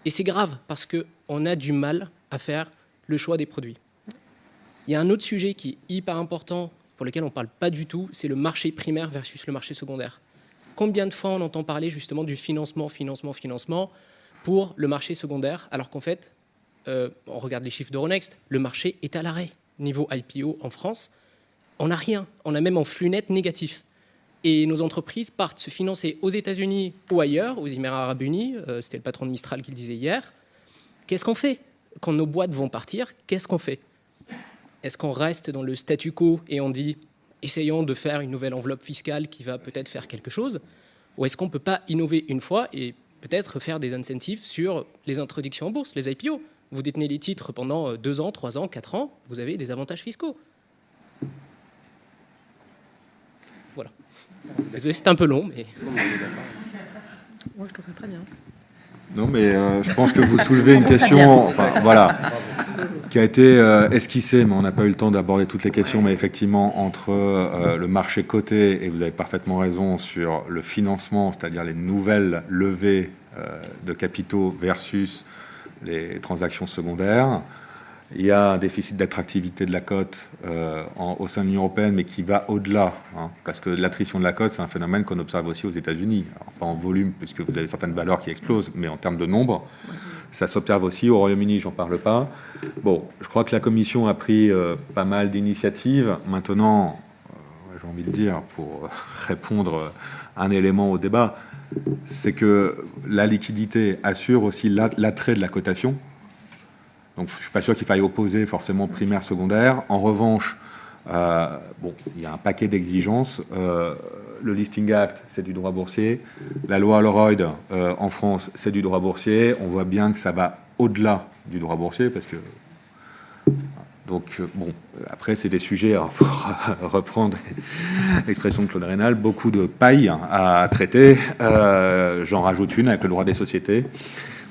Et c'est grave parce qu'on a du mal à faire le choix des produits. Il y a un autre sujet qui est hyper important, pour lequel on ne parle pas du tout, c'est le marché primaire versus le marché secondaire. Combien de fois on entend parler justement du financement pour le marché secondaire, alors qu'en fait, on regarde les chiffres d'Euronext, le marché est à l'arrêt. Niveau IPO en France, on n'a rien. On a même en flux net négatif. Et nos entreprises partent se financer aux États-Unis ou ailleurs, aux Émirats Arabes Unis. C'était le patron de Mistral qui le disait hier. Qu'est-ce qu'on fait ? Quand nos boîtes vont partir, qu'est-ce qu'on fait ? Est-ce qu'on reste dans le statu quo et on dit « essayons de faire une nouvelle enveloppe fiscale qui va peut-être faire quelque chose » ou est-ce qu'on ne peut pas innover une fois et peut-être faire des incentives sur les introductions en bourse, les IPO ? Vous détenez les titres pendant 2 ans, 3 ans, 4 ans, vous avez des avantages fiscaux. Voilà. Désolé, c'est un peu long, mais...
Moi, je trouve très bien.
Non, mais je pense que vous soulevez une question, enfin, voilà, qui a été esquissée, mais on n'a pas eu le temps d'aborder toutes les questions, mais effectivement, entre le marché coté, et vous avez parfaitement raison, sur le financement, c'est-à-dire les nouvelles levées de capitaux versus les transactions secondaires. Il y a un déficit d'attractivité de la cote au sein de l'Union européenne, mais qui va au-delà, parce que l'attrition de la cote, c'est un phénomène qu'on observe aussi aux États-Unis. Alors, pas en volume, puisque vous avez certaines valeurs qui explosent, mais en termes de nombre. Ça s'observe aussi au Royaume-Uni, j'en parle pas. Bon, je crois que la Commission a pris pas mal d'initiatives. Maintenant, j'ai envie de dire, pour répondre un élément au débat, c'est que la liquidité assure aussi l'attrait de la cotation. Donc, je ne suis pas sûr qu'il faille opposer forcément primaire, secondaire. En revanche, bon, il y a un paquet d'exigences. Le Listing Act, c'est du droit boursier. La loi Holroyd, en France, c'est du droit boursier. On voit bien que ça va au-delà du droit boursier, parce que... Donc, bon, après, c'est des sujets, pour reprendre l'expression de Claude Rénal, beaucoup de paille à traiter. J'en rajoute une avec le droit des sociétés.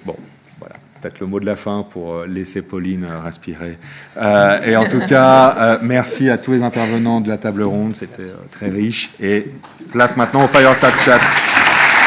Bon, voilà, peut-être le mot de la fin pour laisser Pauline respirer. Et en tout cas, merci à tous les intervenants de la table ronde, c'était très riche. Et place maintenant au Fireside Chat.